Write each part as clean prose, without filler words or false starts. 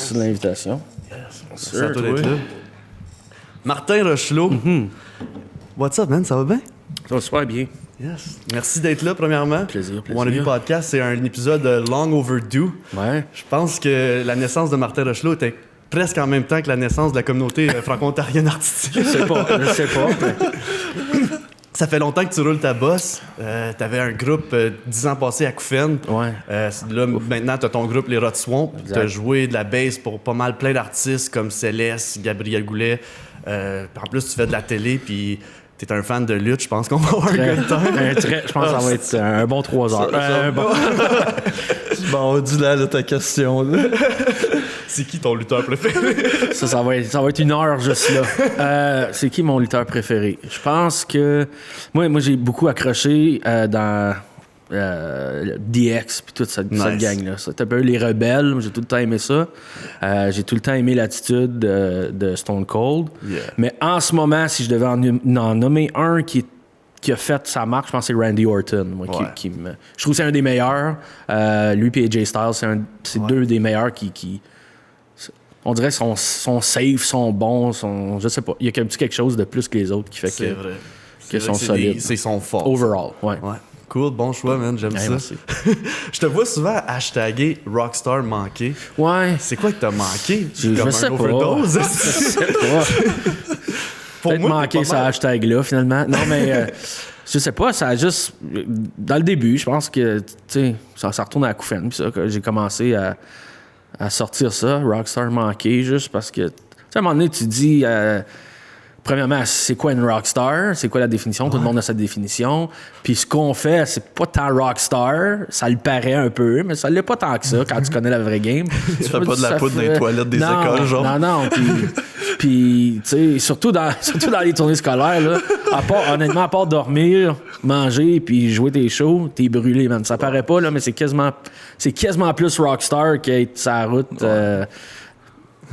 Merci de l'invitation. Merci à toi d'être là. Martin Rochelot. What's up, man? Ça va bien? Ça va super bien. Yes. Merci d'être là, premièrement. Plaisir. Wannabe Podcast, c'est un épisode long overdue. Ouais. Je pense que la naissance de Martin Rochelot était presque en même temps que la naissance de la communauté franco-ontarienne artistique. Je sais pas. Ça fait longtemps que tu roules ta bosse. T'avais un groupe 10 ans passés à Coufen. Ouais. Là, maintenant, t'as ton groupe Les Rot Swamp. Exact. T'as joué de la bass pour pas mal plein d'artistes comme Céleste, Gabriel Goulet. En plus, tu fais de la télé, puis t'es un fan de lutte. Je pense qu'on va avoir un good time. Je pense que ça va être un bon 3 heures. Bon, dis-la là, ta question. Là. C'est qui ton lutteur préféré? Ça va être 1 heure juste là. C'est qui mon lutteur préféré? Je pense que... Moi j'ai beaucoup accroché dans DX puis toute cette gang-là. C'était un peu les rebelles. J'ai tout le temps aimé ça. J'ai tout le temps aimé l'attitude de Stone Cold. Yeah. Mais en ce moment, si je devais en nommer un qui a fait sa marque, je pense que c'est Randy Orton. Moi, je trouve que c'est un des meilleurs. Lui et AJ Styles, c'est deux des meilleurs qui on dirait sont safe, sont bons, je sais pas. Il y a quelque chose de plus que les autres qui fait C'est vrai. qu'ils sont solides. C'est son fort. Overall, ouais. Cool, bon choix, man. J'aime ça. Merci. Je te vois souvent hashtaguer Rockstar manqué. Ouais. C'est quoi que t'as manqué? Je sais pas. Overdose? Je sais pas. Pour Peut-être moi, manquer ce hashtag-là, finalement. Non, mais je sais pas, ça a juste... Dans le début, je pense que, tu sais, ça retourne à la Coufen. Puis ça, que j'ai commencé à sortir ça, Rockstar manqué, juste parce que... Tu sais, à un moment donné, tu dis... Premièrement, c'est quoi une rockstar? C'est quoi la définition? Tout le monde a sa définition. Puis ce qu'on fait, c'est pas tant rockstar. Ça le paraît un peu, mais ça l'est pas tant que ça quand tu connais la vraie game. Tu fais pas de la poudre dans les toilettes des écoles, genre? Non. Puis tu sais, surtout dans les tournées scolaires, là, honnêtement, à part dormir, manger puis jouer tes shows, t'es brûlé, man. Ça paraît pas, là, mais c'est quasiment plus rockstar qu'être sur la route...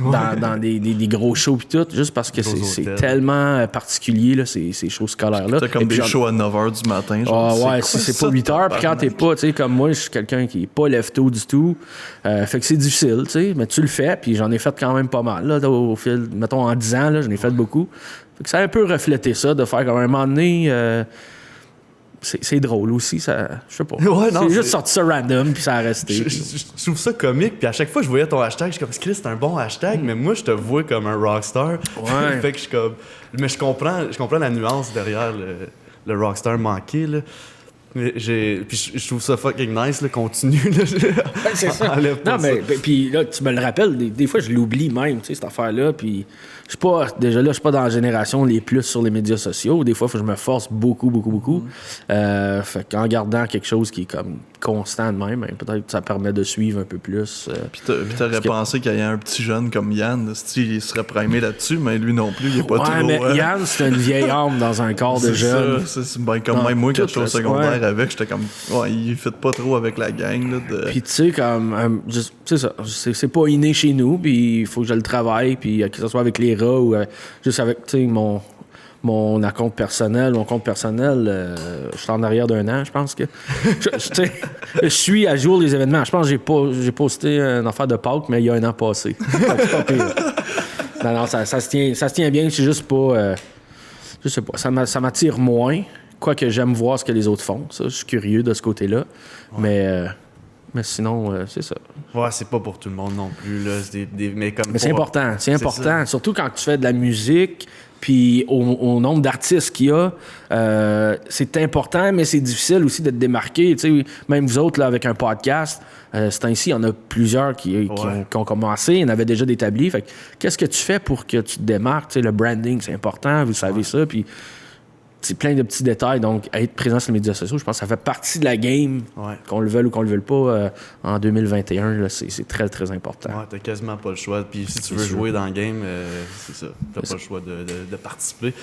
dans des gros shows pis tout, juste parce que c'est tellement particulier, là, ces shows scolaires-là. T'as comme des shows à 9h du matin. Genre, ouais, si c'est pas 8h, puis quand t'es pas, tu sais, comme moi, je suis quelqu'un qui est pas lève-tôt du tout, fait que c'est difficile, tu sais, mais tu le fais, puis j'en ai fait quand même pas mal, là, au fil, mettons, en 10 ans, là, j'en ai fait beaucoup. Fait que ça a un peu reflété ça, de faire comme un moment donné... C'est drôle aussi, ça. Je sais pas. Ouais, non, c'est juste sorti ça random, puis ça a resté. Je trouve ça comique, puis à chaque fois je voyais ton hashtag, je suis comme, Chris, c'est un bon hashtag, mais moi je te vois comme un rockstar. Ouais. Fait que je suis comme. Mais je comprends la nuance derrière le rockstar manqué, là. Mais puis je trouve ça fucking nice, là, continue, là. C'est ça. Non, mais puis là, tu me le rappelles, des fois je l'oublie même, tu sais, cette affaire-là, puis je suis pas dans la génération les plus sur les médias sociaux. Des fois, il faut que je me force beaucoup. Fait qu'en gardant quelque chose qui est comme constant de même, ben, peut-être que ça permet de suivre un peu plus. Puis t'aurais pensé qu'il y a un petit jeune comme Yann, il serait primé là-dessus, mais lui non plus, il est pas trop... mais Yann, c'est une vieille âme dans un corps de jeune. C'est ben, comme même moi, quand je suis au secondaire avec, j'étais comme... Ouais, il fit pas trop avec la gang, là. Puis tu sais, comme... c'est ça, c'est pas inné chez nous, puis il faut que je le travaille, puis que ce soit avec les rats ou juste avec, tu sais, mon compte personnel. Mon compte personnel, je suis en arrière d'un an, je pense que... je suis à jour des événements. Je pense que j'ai posté une affaire de Pâques, mais il y a un an passé. C'est pas pire. Non, ça se tient bien. C'est juste pas... je sais pas, ça m'attire moins. Quoique j'aime voir ce que les autres font. Ça, je suis curieux de ce côté-là. Ouais. Mais sinon, c'est ça. Ouais, c'est pas pour tout le monde non plus, là. Mais c'est important. C'est important. Surtout quand tu fais de la musique, puis au nombre d'artistes qu'il y a, c'est important, mais c'est difficile aussi de te démarquer. Tu sais, même vous autres, là, avec un podcast, c'est ainsi, il y en a plusieurs qui ont commencé, il y en avait déjà d'établis. Fait que, qu'est-ce que tu fais pour que tu te démarques? Tu sais, le branding, c'est important, vous savez ça, puis... C'est plein de petits détails. Donc, être présent sur les médias sociaux, je pense que ça fait partie de la game, qu'on le veuille ou qu'on le veuille pas, en 2021. Là, c'est très, très important. Ouais, t'as quasiment pas le choix. Puis si tu veux jouer dans le game, c'est ça. T'as pas le choix de participer.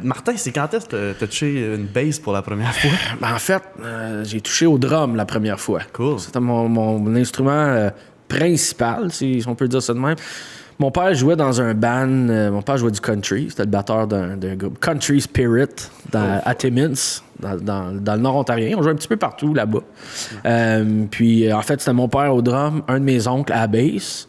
Martin, c'est quand est-ce que t'as touché une bass pour la première fois? Ben, en fait, j'ai touché au drum la première fois. Cool. C'était mon instrument principal, si on peut dire ça de même. Mon père jouait dans un band, mon père jouait du country, c'était le batteur d'un groupe Country Spirit à Timmins, dans le nord ontarien. On jouait un petit peu partout là-bas. Puis en fait, c'était mon père au drum, un de mes oncles à la bass.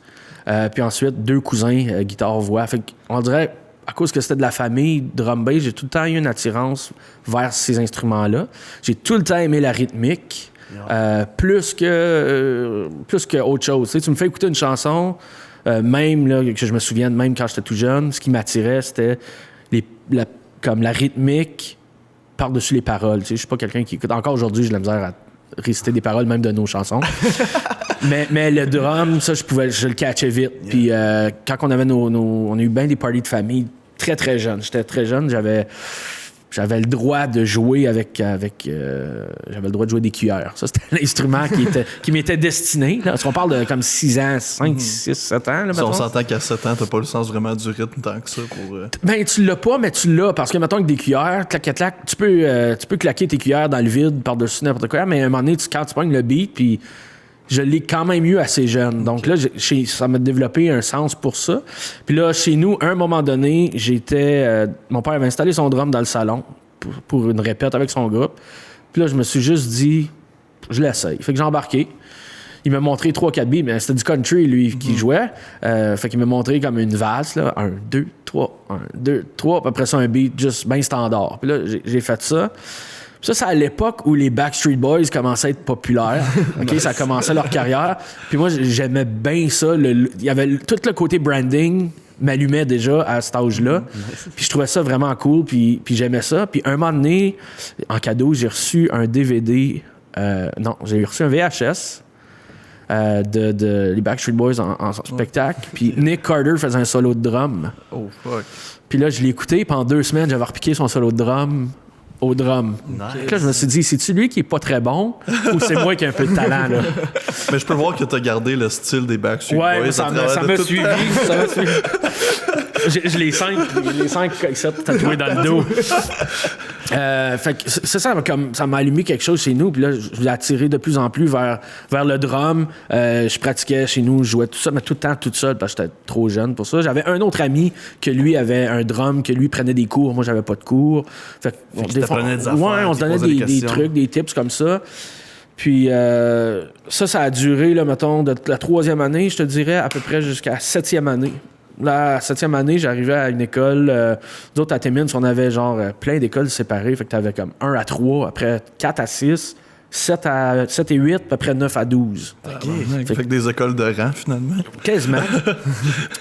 Puis ensuite, 2 cousins, guitare-voix. Fait qu'on dirait, à cause que c'était de la famille drum-bass, j'ai tout le temps eu une attirance vers ces instruments-là. J'ai tout le temps aimé la rythmique, plus que autre chose. Tu sais, tu me fais écouter une chanson, même là, que je me souvienne, même quand j'étais tout jeune, ce qui m'attirait, c'était comme la rythmique par-dessus les paroles. Tu sais, je suis pas quelqu'un qui écoute. Encore aujourd'hui, j'ai de la misère à réciter des paroles, même de nos chansons. mais le drum, ça, je le catchais vite. Puis quand on avait on a eu bien des parties de famille très, très jeunes. J'étais très jeune, j'avais le droit de jouer j'avais le droit de jouer des cuillères. Ça, c'était l'instrument qui m'était destiné. Là. Parce qu'on parle de comme 6 ans, 5, 6, 7 ans. Là, si on s'entend qu'à 7 ans, t'as pas le sens vraiment du rythme tant que ça pour... Ben, tu l'as pas, mais tu l'as. Parce que, mettons, avec des cuillères, clac, tu peux claquer tes cuillères dans le vide par-dessus n'importe quoi, mais à un moment donné, quand tu pognes le beat, puis je l'ai quand même eu assez jeune. Donc là, ça m'a développé un sens pour ça. Puis là, chez nous, à un moment donné, mon père avait installé son drum dans le salon pour une répète avec son groupe. Puis là, je me suis juste dit, je l'essaye. Fait que j'ai embarqué. Il m'a montré 3-4 beats, mais c'était du country, lui, qui jouait. Fait qu'il m'a montré comme une valse, là. 1, 2, 3, 1, 2, 3. Puis après ça, un beat juste bien standard. Puis là, j'ai fait ça. Ça, c'est à l'époque où les Backstreet Boys commençaient à être populaires. Okay? Ça commençait leur carrière. Puis moi, j'aimais bien ça. Il y avait tout le côté branding m'allumait déjà à cet âge-là. Puis je trouvais ça vraiment cool. Puis j'aimais ça. Puis un moment donné, en cadeau, j'ai reçu un DVD. J'ai reçu un VHS de les Backstreet Boys en spectacle. Puis Nick Carter faisait un solo de drum. Oh, fuck. Puis là, je l'ai écouté. Pendant 2 semaines, j'avais repiqué son solo de drum au drum. Nice. Là, je me suis dit, c'est-tu lui qui est pas très bon ou c'est moi qui ai un peu de talent, là? Mais je peux voir que t'as gardé le style des Backstreet Boys. Ouais, ça m'a suivi. J'ai les 5 tatoués dans le dos. Fait que ça m'a allumé quelque chose chez nous. Puis là, je l'ai attiré de plus en plus vers le drum. Je pratiquais chez nous, je jouais tout ça, mais tout le temps tout seul parce que j'étais trop jeune pour ça. J'avais un autre ami que lui avait un drum, que lui prenait des cours. Moi, j'avais pas de cours. Fait que des affaires, ouais, on se donnait des trucs, des tips comme ça. Puis ça a duré, là, mettons, de la 3e année, je te dirais, à peu près jusqu'à la 7e année. La 7e année, j'arrivais à une école. Nous autres, à Timmins, on avait genre plein d'écoles séparées. Fait que t'avais comme 1 à 3, après 4 à 6, 7 et 8, puis après 9 à 12. Okay. Fait que des écoles de rang, finalement. Quasiment. Puis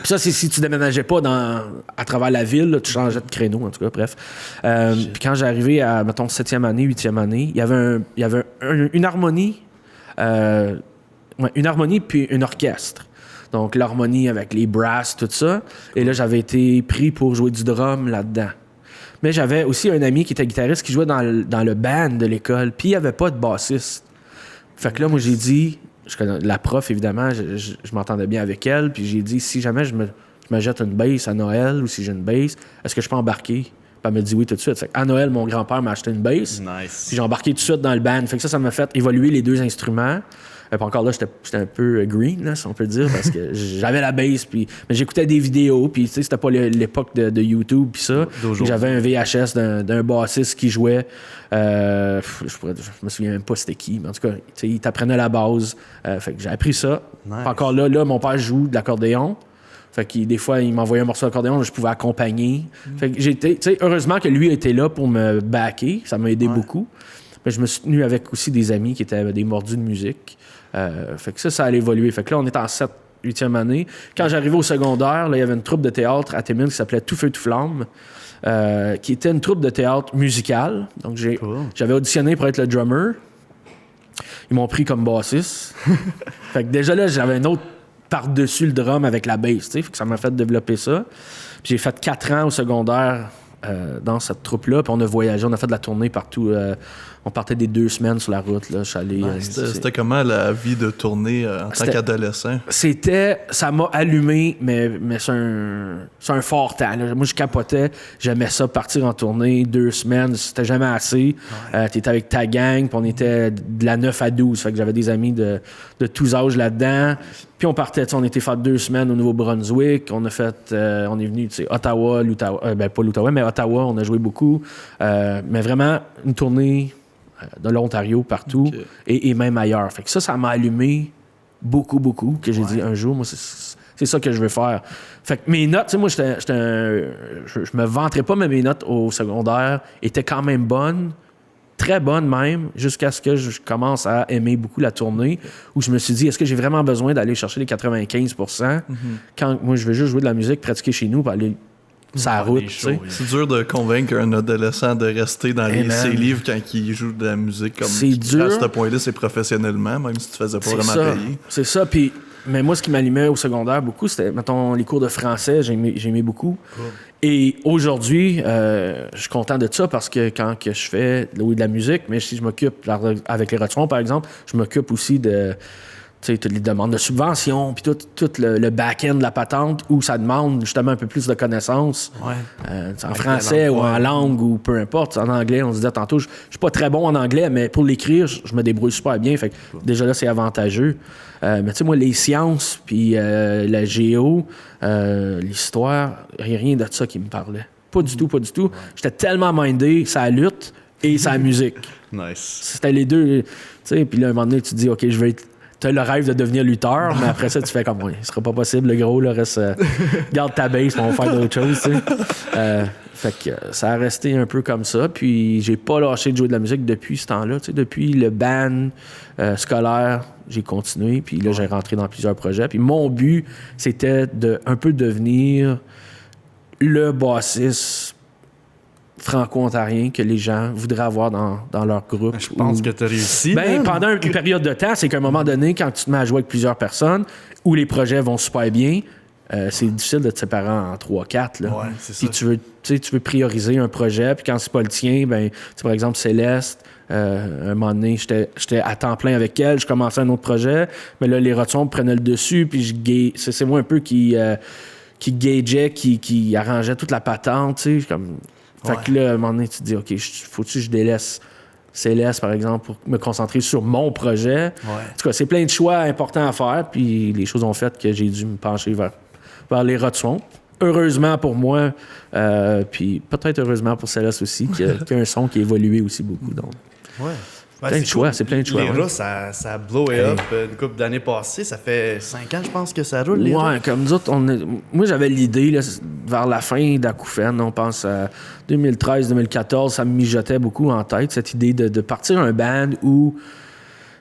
ça, c'est si tu déménageais pas à travers la ville, là, tu changeais de créneau, en tout cas, bref. Puis quand j'arrivais à, mettons, 7e année, 8e année, il y avait une harmonie. Une harmonie puis un orchestre. Donc, l'harmonie avec les brasses, tout ça. Et là, j'avais été pris pour jouer du drum là-dedans. Mais j'avais aussi un ami qui était guitariste qui jouait dans le band de l'école. Puis, il n'y avait pas de bassiste. Fait que là, moi, j'ai dit... Je connais la prof, évidemment. Je m'entendais bien avec elle. Puis, j'ai dit, si jamais je me jette une bass à Noël ou si j'ai une bass, est-ce que je peux embarquer? Puis, elle m'a dit oui tout de suite. Fait qu'à Noël, mon grand-père m'a acheté une bass. Nice. Puis, j'ai embarqué tout de suite dans le band. Fait que ça m'a fait évoluer les 2 instruments. Puis encore là, j'étais un peu green, là, si on peut dire, parce que j'avais la bass, mais j'écécoutais des vidéos, puis tu sais, c'était pas l'époque de YouTube, puis ça. J'avais un VHS d'un bassiste qui jouait. Je me souviens même pas c'était qui, mais en tout cas, tu sais, il t'apprenait la base. Fait que j'ai appris ça. Nice. Encore là, mon père joue de l'accordéon. Fait que des fois, il m'envoyait un morceau d'accordéon, je pouvais accompagner. Fait que tu sais, heureusement que lui était là pour me backer, ça m'a aidé beaucoup. Mais je me suis tenu avec aussi des amis qui étaient des mordus de musique. Fait que ça allait évoluer. Fait que là, on est en 8e année. Quand j'arrivais au secondaire, là, il y avait une troupe de théâtre à Timmins qui s'appelait Tout Feu, Tout Flamme, qui était une troupe de théâtre musicale. Donc, j'avais auditionné pour être le drummer. Ils m'ont pris comme bassiste. Fait que déjà là, j'avais un autre par-dessus le drum avec la bass. Fait que ça m'a fait développer ça. Puis j'ai fait 4 ans au secondaire dans cette troupe-là. Puis on a voyagé, on a fait de la tournée partout. On partait des 2 semaines sur la route. Là. C'était comment la vie de tournée en tant qu'adolescent? Ça m'a allumé, mais c'est un fort temps. Là. Moi, je capotais. J'aimais ça, partir en tournée 2 semaines. C'était jamais assez. Ouais. T'étais avec ta gang, puis on était de la 9 à 12. Fait que j'avais des amis de tous âges là-dedans. Puis on partait, on était fait 2 semaines au Nouveau-Brunswick. On est venu, Ottawa, pas l'Ottawa, mais Ottawa, on a joué beaucoup. Mais vraiment, une tournée de l'Ontario partout, et même ailleurs. Fait que ça m'a allumé beaucoup, que j'ai dit un jour, moi, c'est ça que je veux faire. Fait que mes notes, tu sais, moi, je me vanterais pas, mais mes notes au secondaire étaient quand même bonnes, très bonnes même, jusqu'à ce que je commence à aimer beaucoup la tournée, où je me suis dit, est-ce que j'ai vraiment besoin d'aller chercher les 95% quand moi, je veux juste jouer de la musique, pratiquer chez nous, pour aller sa route, tu sais. C'est dur de convaincre un adolescent de rester dans ses livres quand il joue de la musique. Comme c'est dur. À ce point-là, c'est professionnellement, même si tu faisais pas vraiment payer. C'est ça. Puis, mais moi, ce qui m'allumait au secondaire beaucoup, c'était, mettons, les cours de français, j'aimais beaucoup. Cool. Et aujourd'hui, je suis content de ça parce que quand que je fais de la musique, mais si je m'occupe, avec les Rotron, par exemple, je m'occupe aussi de... Tu sais, toutes les demandes de subvention, puis tout le back-end de la patente où ça demande justement un peu plus de connaissances. En français ou en langue ou peu importe. En anglais, on se disait tantôt, je suis pas très bon en anglais, mais pour l'écrire, je me débrouille super bien. Fait que déjà là, c'est avantageux. Mais tu sais, moi, les sciences, puis la géo, l'histoire, rien de ça qui me parlait. Pas du tout. J'étais tellement mindé, ça lutte et ça musique. Nice. C'était les deux. Tu sais, puis là, un moment donné, tu te dis, OK, je vais être. T'as le rêve de devenir lutteur, mais après ça, tu fais comme, ce sera pas possible, le gros, là, reste, garde ta base, on va faire d'autres choses, tu sais. Fait que ça a resté un peu comme ça, puis j'ai pas lâché de jouer de la musique depuis ce temps-là, tu sais, depuis le band scolaire, j'ai continué, puis là, j'ai rentré dans plusieurs projets, puis mon but, c'était de un peu devenir le bassiste franco-ontarien que les gens voudraient avoir dans leur groupe. Je pense que tu as réussi. Pendant une période de temps, c'est qu'à un moment donné, quand tu te mets à jouer avec plusieurs personnes, où les projets vont super bien, c'est difficile de te séparer en 3-4. Là. Ouais, c'est ça. Puis tu veux prioriser un projet, puis quand c'est pas le tien, par exemple, Céleste, un moment donné, j'étais à temps plein avec elle, je commençais un autre projet, mais là, les Rotons prenaient le dessus, puis c'est moi un peu qui gageait, qui arrangeait toute la patente, tu sais, comme... Fait que là, à un moment donné, tu te dis, OK, faut-tu que je délaisse Céleste, par exemple, pour me concentrer sur mon projet? En tout cas, c'est plein de choix importants à faire, puis les choses ont fait que j'ai dû me pencher vers les Rotons. Heureusement pour moi, puis peut-être heureusement pour Céleste aussi, qu'il y a un son qui a évolué aussi beaucoup. Donc. Plein de choix, c'est plein de choix. Les rats, ça a blowé up une couple d'années passées. Ça fait 5 ans, je pense, que ça roule, les rats. Comme nous autres, moi, j'avais l'idée, là, vers la fin d'Acouphène, on pense à 2013-2014, ça me mijotait beaucoup en tête, cette idée de partir un band où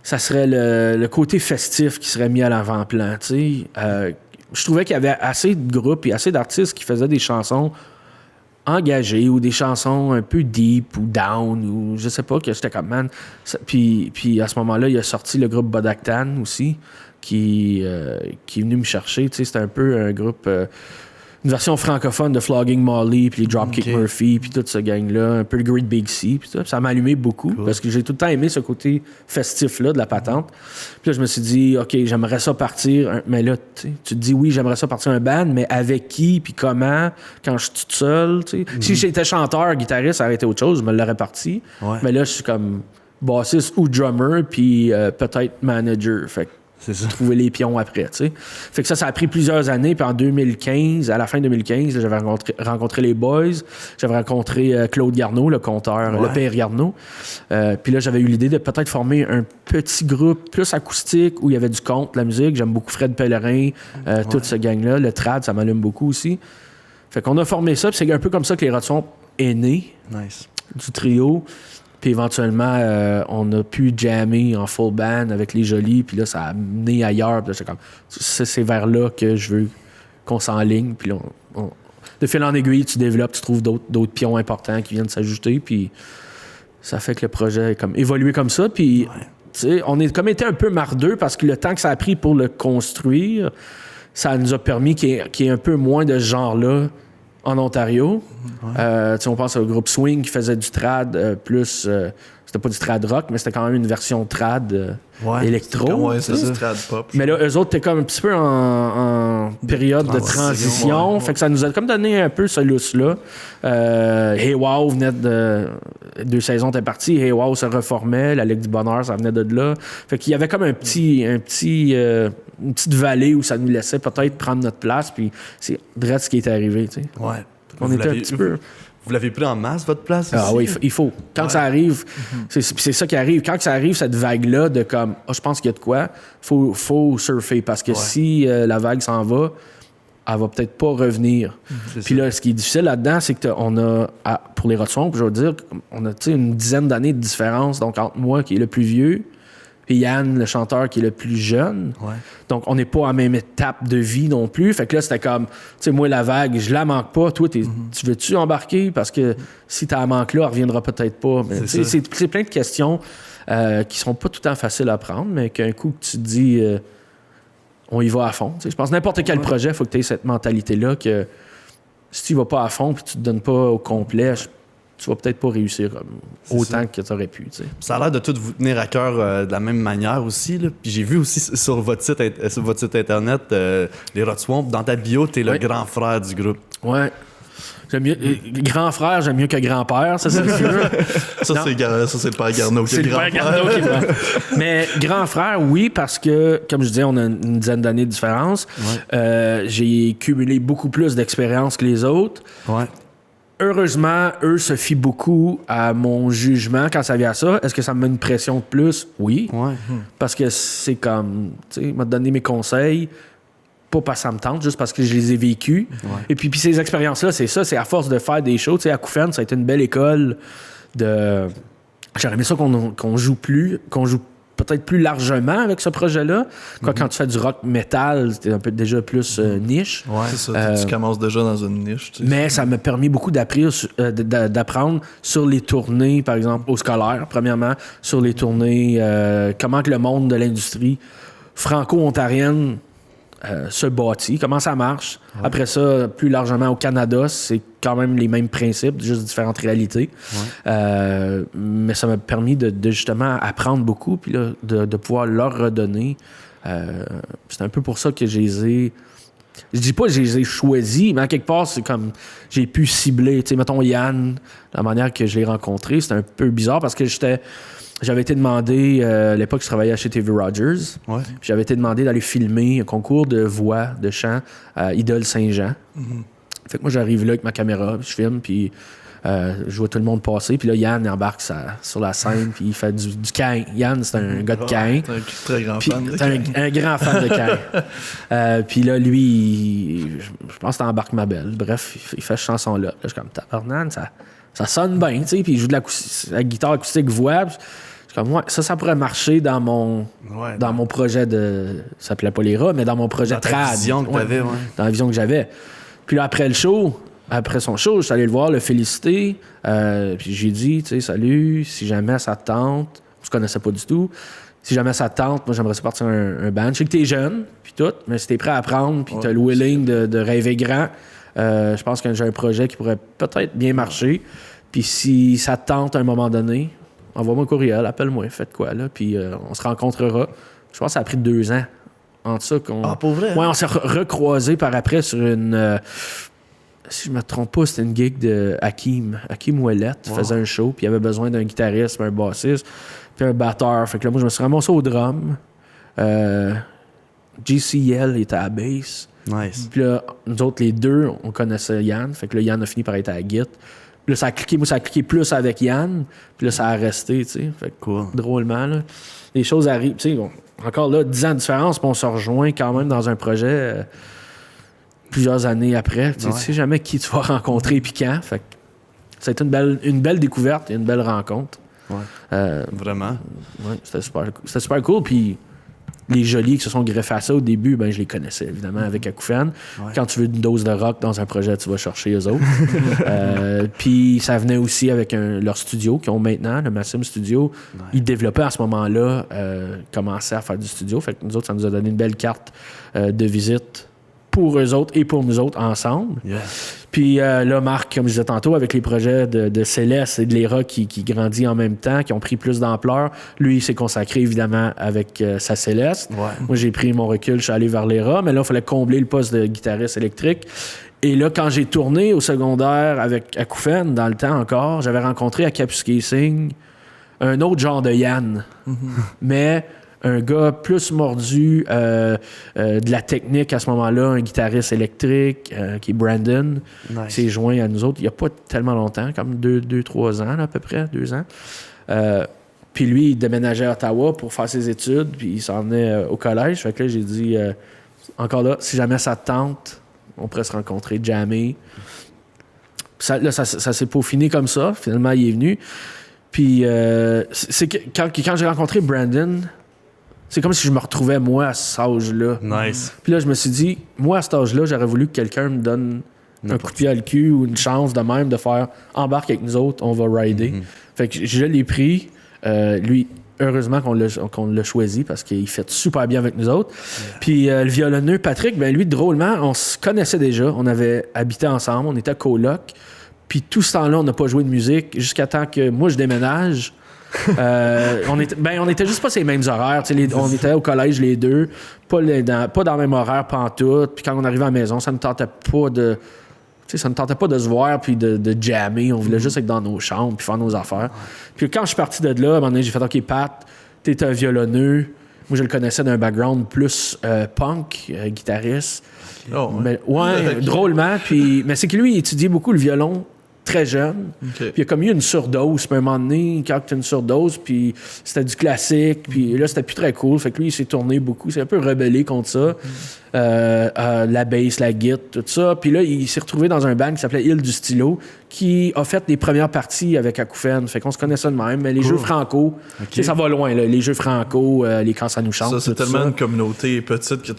ça serait le côté festif qui serait mis à l'avant-plan, tu sais. Je trouvais qu'il y avait assez de groupes et assez d'artistes qui faisaient des chansons engagées ou des chansons un peu deep ou down ou je sais pas, que j'étais comme man. Puis à ce moment-là, il a sorti le groupe Bodaktan aussi qui est venu me chercher. Tu sais, c'était un peu un groupe, une version francophone de Flogging Molly puis les Dropkick Murphy puis toute ce gang-là, un peu le Great Big Sea puis ça m'a allumé beaucoup parce que j'ai tout le temps aimé ce côté festif-là de la patente. Puis là, je me suis dit, OK, j'aimerais ça partir, mais là, tu te dis, oui, j'aimerais ça partir un band, mais avec qui puis comment, quand je suis tout seul, tu sais. Si j'étais chanteur, guitariste, ça aurait été autre chose, je me l'aurais parti. Mais là, je suis comme bassiste ou drummer puis peut-être manager. Fait que c'est ça. Trouver les pions après, tu sais. Fait que ça a pris plusieurs années. Puis en 2015, à la fin 2015, là, j'avais rencontré les Boys. J'avais rencontré Claude Garneau, le conteur, le père Garneau. Puis là, j'avais eu l'idée de peut-être former un petit groupe plus acoustique où il y avait du conte, la musique. J'aime beaucoup Fred Pellerin, toute ce gang-là. Le trad, ça m'allume beaucoup aussi. Fait qu'on a formé ça. Puis c'est un peu comme ça que les Rotons est né. Nice. Du trio. Puis éventuellement, on a pu jammer en full band avec les Jolis. Puis là, ça a mené ailleurs. Puis là, comme, c'est vers là que je veux qu'on s'enligne. Puis là, de fil en aiguille, tu développes, tu trouves d'autres pions importants qui viennent s'ajouter. Puis ça fait que le projet est comme évolué comme ça. Puis tu sais, on est comme été un peu mardeux parce que le temps que ça a pris pour le construire, ça nous a permis qu'il y ait un peu moins de ce genre-là en Ontario. On pense au groupe Swing qui faisait du trad plus... c'était pas du trad rock, mais c'était quand même une version trad électro. C'est du trad pop. Mais là, eux autres, t'es comme un petit peu en période de transition. Fait que ça nous a comme donné un peu ce lousse-là. Hey Wow venait de... 2 saisons étaient parties. Hey Wow se reformait. La Ligue du Bonheur, ça venait de là. Fait qu'il y avait comme une petite vallée où ça nous laissait peut-être prendre notre place. Puis c'est direct ce qui est arrivé, tu sais. Ouais. On était un petit peu... Vous l'avez pris en masse, votre place Ah aussi? oui, il faut. Quand ça arrive, c'est ça qui arrive. Quand ça arrive, cette vague-là de comme, je pense qu'il y a de quoi, faut surfer. Parce que si la vague s'en va, elle va peut-être pas revenir. Puis là, ce qui est difficile là-dedans, c'est que on a, pour les Rotswamp, je veux dire, on a une dizaine d'années de différence, donc entre moi qui est le plus vieux, et Yann, le chanteur, qui est le plus jeune. Ouais. Donc, on n'est pas à la même étape de vie non plus. Fait que là, c'était comme, tu sais, moi, la vague, je la manque pas. Toi, tu veux-tu embarquer? Parce que si tu la manques là, elle reviendra peut-être pas. Mais c'est plein de questions qui sont pas tout le temps faciles à prendre, mais qu'un coup que tu te dis, on y va à fond. T'sais, je pense que n'importe quel projet, il faut que tu aies cette mentalité-là que si tu y vas pas à fond et tu te donnes pas au complet, tu vas peut-être pas réussir autant que tu aurais pu. T'sais. Ça a l'air de tout vous tenir à cœur de la même manière aussi. Là. Puis j'ai vu aussi sur votre site internet, les Rotswamp, dans ta bio, t'es le grand frère du groupe. Ouais. J'aime mieux, grand frère, j'aime mieux que grand-père, ça c'est sûr. Ça, c'est le père Garneau qui est le grand-père. Garneau qui est grand. Mais grand frère, oui, parce que, comme je disais, on a une dizaine d'années de différence. Ouais. J'ai cumulé beaucoup plus d'expérience que les autres. Ouais. Heureusement, eux se fient beaucoup à mon jugement quand ça vient à ça. Est-ce que ça me met une pression de plus? Oui. Ouais. Parce que c'est comme, tu sais, il m'a donné mes conseils, pas parce que ça me tente, juste parce que je les ai vécus. Ouais. Et puis ces expériences-là, c'est ça, c'est à force de faire des shows. Tu sais, à Acouphènes, ça a été une belle école de... J'aurais aimé ça qu'on joue peut-être plus largement avec ce projet-là. Quand tu fais du rock metal, c'était un peu déjà plus niche. Ouais, c'est ça, tu commences déjà dans une niche. Tu sais. Mais ça m'a permis beaucoup d'apprendre sur les tournées, par exemple, au scolaire, premièrement, sur les tournées, comment que le monde de l'industrie franco-ontarienne se bâtit, comment ça marche. Ouais. Après ça, plus largement au Canada, c'est quand même les mêmes principes, juste différentes réalités. Ouais. Mais ça m'a permis de justement apprendre beaucoup, puis là, de pouvoir leur redonner. C'est un peu pour ça que je les ai... Je dis pas que je les ai choisis, mais en quelque part, c'est comme... J'ai pu cibler, tu sais, mettons Yann, la manière que je l'ai rencontré, c'était un peu bizarre parce que j'avais été demandé, à l'époque, je travaillais chez TV Rogers. Ouais. J'avais été demandé d'aller filmer un concours de voix, de chant à Idole Saint-Jean. Mm-hmm. Fait que moi, j'arrive là avec ma caméra, je filme, puis je vois tout le monde passer. Puis là, Yann embarque sur la scène, puis il fait du Caïn. Yann, c'est un gars de Caïn. C'est un très grand fan de Caïn. Un grand fan de Caïn. Puis là, lui, je pense que c'est Embarque ma belle. Bref, il fait cette chanson-là. Là, je suis comme, tabarnane, ça sonne bien, tu sais, puis il joue de la guitare acoustique voix. Je suis comme, ouais, ça pourrait marcher dans mon projet de... Ça s'appelait pas les rats, mais dans mon projet trad. Dans la vision que t'avais, ouais. Dans la vision que j'avais. Puis là, après son show, je suis allé le voir, le féliciter. Puis j'ai dit, tu sais, salut, si jamais ça te tente, on se connaissait pas du tout. Si jamais ça te tente, moi, j'aimerais ça partir un band. Je sais que t'es jeune, puis tout, mais si t'es prêt à apprendre, puis t'as le willing de rêver grand... je pense que j'ai un projet qui pourrait peut-être bien marcher. Puis si ça te tente à un moment donné, envoie-moi un courriel, appelle-moi, faites quoi, là. Puis on se rencontrera. Je pense que ça a pris 2 ans. Entre ça qu'on... Ah, pour vrai? Ouais, on s'est recroisés par après sur une... si je me trompe pas, c'était une gig de Hakim. Hakim Ouellette faisait un show, puis il avait besoin d'un guitariste, un bassiste, puis un batteur. Fait que là, moi, je me suis ramassé au drum. JCL était à la bass. Nice. Puis là, nous autres, les deux, on connaissait Yann. Fait que là, Yann a fini par être à la guitare. Puis là, ça a cliqué plus avec Yann. Puis là, ça a resté, tu sais. Fait que cool. Drôlement, là. Les choses arrivent, tu sais. Encore là, 10 ans de différence, puis on se rejoint quand même dans un projet plusieurs années après. Tu sais jamais qui tu vas rencontrer et puis quand. Fait que ça a été une belle découverte et une belle rencontre. Ouais. Vraiment. Ouais, c'était super cool. Puis les Jolis qui se sont greffés à ça au début, ben je les connaissais évidemment avec Acouphènes. Ouais. Quand tu veux une dose de rock dans un projet, tu vas chercher eux autres. Puis ça venait aussi avec leur studio qu'ils ont maintenant, le Massim Studio. Ouais. Ils développaient à ce moment-là, commençaient à faire du studio. Fait que nous autres, ça nous a donné une belle carte de visite pour eux autres et pour nous autres ensemble. Yeah. Puis là, Marc, comme je disais tantôt, avec les projets de Céleste et de l'ERA qui grandit en même temps, qui ont pris plus d'ampleur, lui, il s'est consacré évidemment avec sa Céleste. Ouais. Moi, j'ai pris mon recul, je suis allé vers l'ERA, mais là, il fallait combler le poste de guitariste électrique. Et là, quand j'ai tourné au secondaire avec Acouphènes, dans le temps encore, j'avais rencontré à Capus Casing un autre genre de Yann, mais un gars plus mordu, de la technique à ce moment-là, un guitariste électrique qui est Brandon, qui s'est joint à nous autres il n'y a pas tellement longtemps, comme 2-3 ans là, à peu près, 2 ans. Puis lui, il déménageait à Ottawa pour faire ses études, puis il s'en venait au collège. Fait que là, j'ai dit, encore là, si jamais ça te tente, on pourrait se rencontrer, jammer. Ça s'est peaufiné comme ça. Finalement, il est venu. Puis c'est que quand j'ai rencontré Brandon, c'est comme si je me retrouvais, moi, à cet âge-là. Nice. Puis là, je me suis dit, moi, à cet âge-là, j'aurais voulu que quelqu'un me donne un coup de pied à le cul ou une chance de même de faire « embarque avec nous autres, on va rider ». Fait que je l'ai pris. Lui, heureusement qu'on l'a choisi parce qu'il fait super bien avec nous autres. Puis le violonneux Patrick, ben lui, drôlement, on se connaissait déjà. On avait habité ensemble, on était coloc. Puis tout ce temps-là, on n'a pas joué de musique jusqu'à temps que moi, je déménage. On était juste pas ces mêmes horaires. On était au collège les deux, pas dans le même horaire pantoute. Puis quand on arrivait à la maison, ça ne tentait pas de... ça ne tentait pas de se voir puis de jammer. On voulait juste être dans nos chambres puis faire nos affaires. Puis quand je suis parti de là, à un moment donné, j'ai fait « OK, Pat, t'es un violonneux. » Moi, je le connaissais d'un background plus punk, guitariste. Oh, ouais. Mais, drôlement. Mais c'est que lui, il étudiait beaucoup le violon très jeune. Puis il a comme eu une surdose. Puis à un moment donné, quand tu as une surdose, puis c'était du classique. Puis là, c'était plus très cool. Fait que lui, il s'est tourné beaucoup. Il s'est un peu rebellé contre ça. La bass, la guitare, tout ça. Puis là, il s'est retrouvé dans un band qui s'appelait Île du Stylo, qui a fait les premières parties avec Acouphène. Fait qu'on se connaissait de même. Mais les jeux franco, ça va loin, là. Les jeux franco, les Quand ça nous chante. Ça, c'est tellement une communauté petite que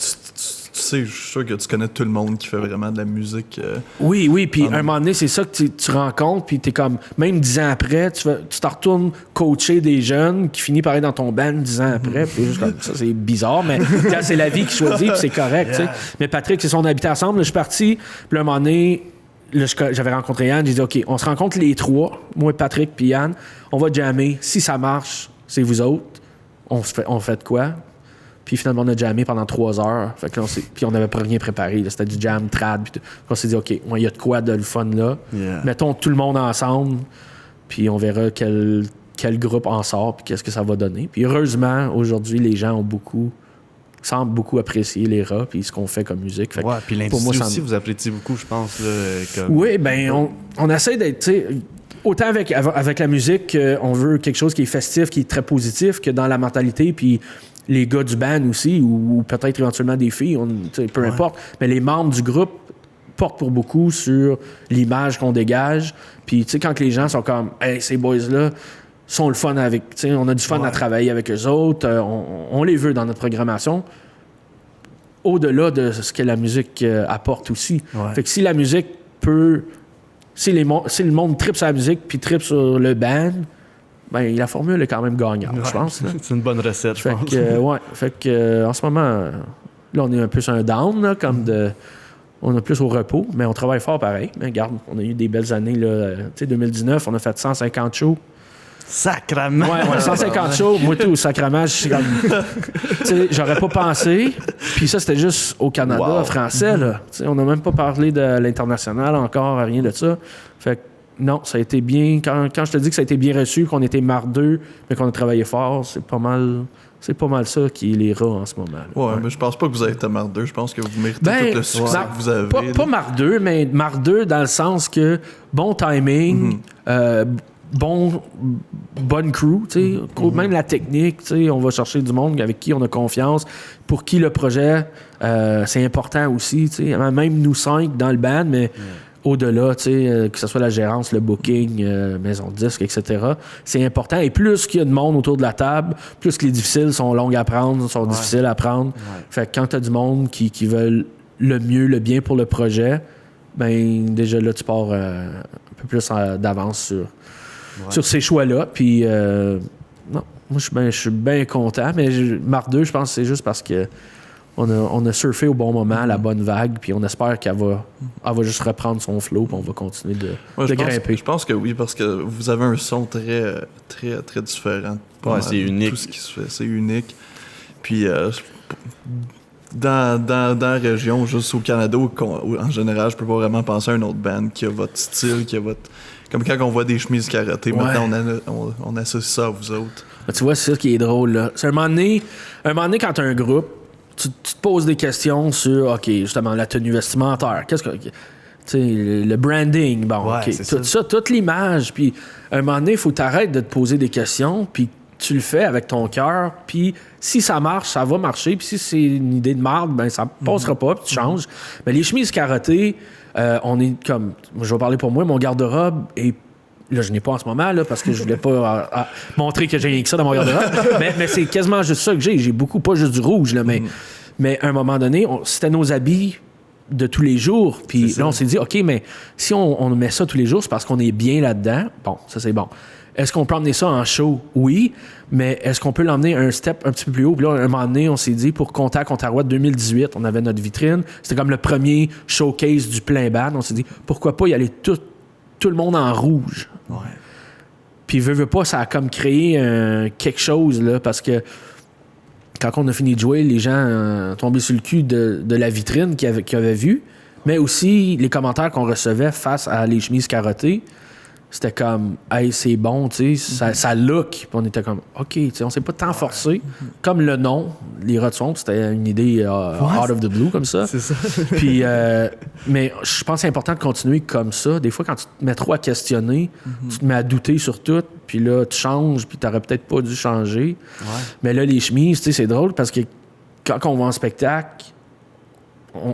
tu sais, je suis sûr que tu connais tout le monde qui fait vraiment de la musique. Oui, puis à un moment donné, c'est ça que tu rencontres, puis t'es comme, même 10 ans après, tu t'en retournes coacher des jeunes qui finissent par être dans ton band 10 ans après, puis juste comme ça, c'est bizarre, mais c'est la vie qui choisit, puis c'est correct, tu sais. Mais Patrick, c'est son habité ensemble, là, je suis parti, puis à un moment donné, là, j'avais rencontré Yann, j'ai dit, OK, on se rencontre les trois, moi, Patrick, puis Yann, on va jammer, si ça marche, c'est vous autres, on fait de quoi? Puis finalement, on a jammé pendant 3 heures. Fait que puis on n'avait pas rien préparé. Là. C'était du jam, trad. Puis on s'est dit, OK, il y a de quoi de le fun là. Yeah. Mettons tout le monde ensemble. Puis on verra quel groupe en sort. Puis qu'est-ce que ça va donner. Puis heureusement, aujourd'hui, les gens semblent beaucoup apprécier les rats. Puis ce qu'on fait comme musique. Fait puis l'industrie aussi, vous appréciez beaucoup, je pense. Là, comme... Oui, ben on essaie d'être... Autant avec la musique, on veut quelque chose qui est festif, qui est très positif, que dans la mentalité. Puis les gars du band aussi, ou peut-être éventuellement des filles, peu importe. Mais les membres du groupe portent pour beaucoup sur l'image qu'on dégage. Puis, tu sais, quand les gens sont comme « Hey, ces boys-là sont le fun avec... » Tu sais, on a du fun à travailler avec eux autres. On les veut dans notre programmation. Au-delà de ce que la musique apporte aussi. Ouais. Fait que si la musique peut... Si le monde tripe sur la musique puis tripe sur le band... Ben, la formule est quand même gagnante, je pense. Là. C'est une bonne recette, je pense. Fait que, en ce moment, là, on est un peu sur un down, là, on est plus au repos, mais on travaille fort pareil. Mais regarde, on a eu des belles années, là. Tu sais, 2019, on a fait 150 shows. Sacrament! Ouais, 150 shows. Moi, tout, sacrament, je suis comme... Tu sais, j'aurais pas pensé. Puis ça, c'était juste au Canada, français, là. Tu sais, on n'a même pas parlé de l'international encore, rien de ça. Fait que, non, ça a été bien. Quand je te dis que ça a été bien reçu, qu'on était mardeux, mais qu'on a travaillé fort, c'est pas mal ça qui est les rats en ce moment. Ouais, mais je pense pas que vous avez été mardeux. Je pense que vous méritez tout le succès que vous avez. Pas mardeux, mais mardeux dans le sens que bon timing, bonne crew, tu sais, même la technique, tu sais, on va chercher du monde avec qui on a confiance, pour qui le projet, c'est important aussi, tu sais, même nous 5 dans le band, mais au-delà, tu sais, que ce soit la gérance, le booking, maison de disque, etc. C'est important. Et plus qu'il y a de monde autour de la table, plus que les difficiles sont longues à prendre, sont difficiles à prendre. Ouais. Fait que quand tu as du monde qui veulent le mieux, le bien pour le projet, ben déjà là, tu pars un peu plus d'avance sur ces choix-là. Puis, non, moi, je suis bien content. Mais Marc 2, je pense que c'est juste parce que on a surfé au bon moment, la bonne vague, puis on espère qu'elle va juste reprendre son flow, puis on va continuer de grimper. Je pense que oui, parce que vous avez un son très, très, très différent. Ouais, c'est unique. Tout ce qui se fait, c'est unique. Puis, dans la région, juste au Canada, ou en général, je peux pas vraiment penser à une autre band qui a votre style, qui a votre... Comme quand on voit des chemises carottées, maintenant on associe ça à vous autres. Ben, tu vois, c'est ça qui est drôle, là. C'est un moment donné, quand t'as un groupe, tu te poses des questions sur, OK, justement, la tenue vestimentaire. Qu'est-ce que... Tu sais, le branding, bon, Ouais, OK. Tout ça, toute l'image. Puis, un moment donné, il faut t'arrêter de te poser des questions, puis tu le fais avec ton cœur, puis si ça marche, ça va marcher, puis si c'est une idée de merde, ben ça passera pas, puis tu changes. Mais les chemises carottées, on est comme... Je vais parler pour moi, mon garde-robe est... Là, je n'ai pas en ce moment, là, parce que je voulais pas montrer que j'ai rien que ça dans mon garde-robe. mais c'est quasiment juste ça que j'ai. J'ai beaucoup, pas juste du rouge, là, mais à un moment donné, c'était nos habits de tous les jours. Puis là, on s'est dit, OK, mais si on met ça tous les jours, c'est parce qu'on est bien là-dedans. Bon, ça, c'est bon. Est-ce qu'on peut emmener ça en show? Oui, mais est-ce qu'on peut l'emmener un step un petit peu plus haut? Puis là, un moment donné, on s'est dit, pour Contact Ontario 2018, on avait notre vitrine. C'était comme le premier showcase du plein band. On s'est dit, pourquoi pas y aller tout le monde en rouge? Ouais. Puis veux pas, ça a comme créé quelque chose, là, parce que quand on a fini de jouer, les gens tombaient sur le cul de la vitrine qu'ils avaient vue, mais aussi les commentaires qu'on recevait face à les chemises carottées. C'était comme, hey, c'est bon, tu sais, ça look. Puis on était comme, OK, tu sais, on s'est pas tant forcé. Comme le nom, les Rotswamp, c'était une idée out of the blue, comme ça. C'est ça. Puis, mais je pense que c'est important de continuer comme ça. Des fois, quand tu te mets trop à questionner, tu te mets à douter sur tout, puis là, tu changes, puis t'aurais peut-être pas dû changer. Ouais. Mais là, les chemises, tu sais, c'est drôle parce que quand on va en spectacle,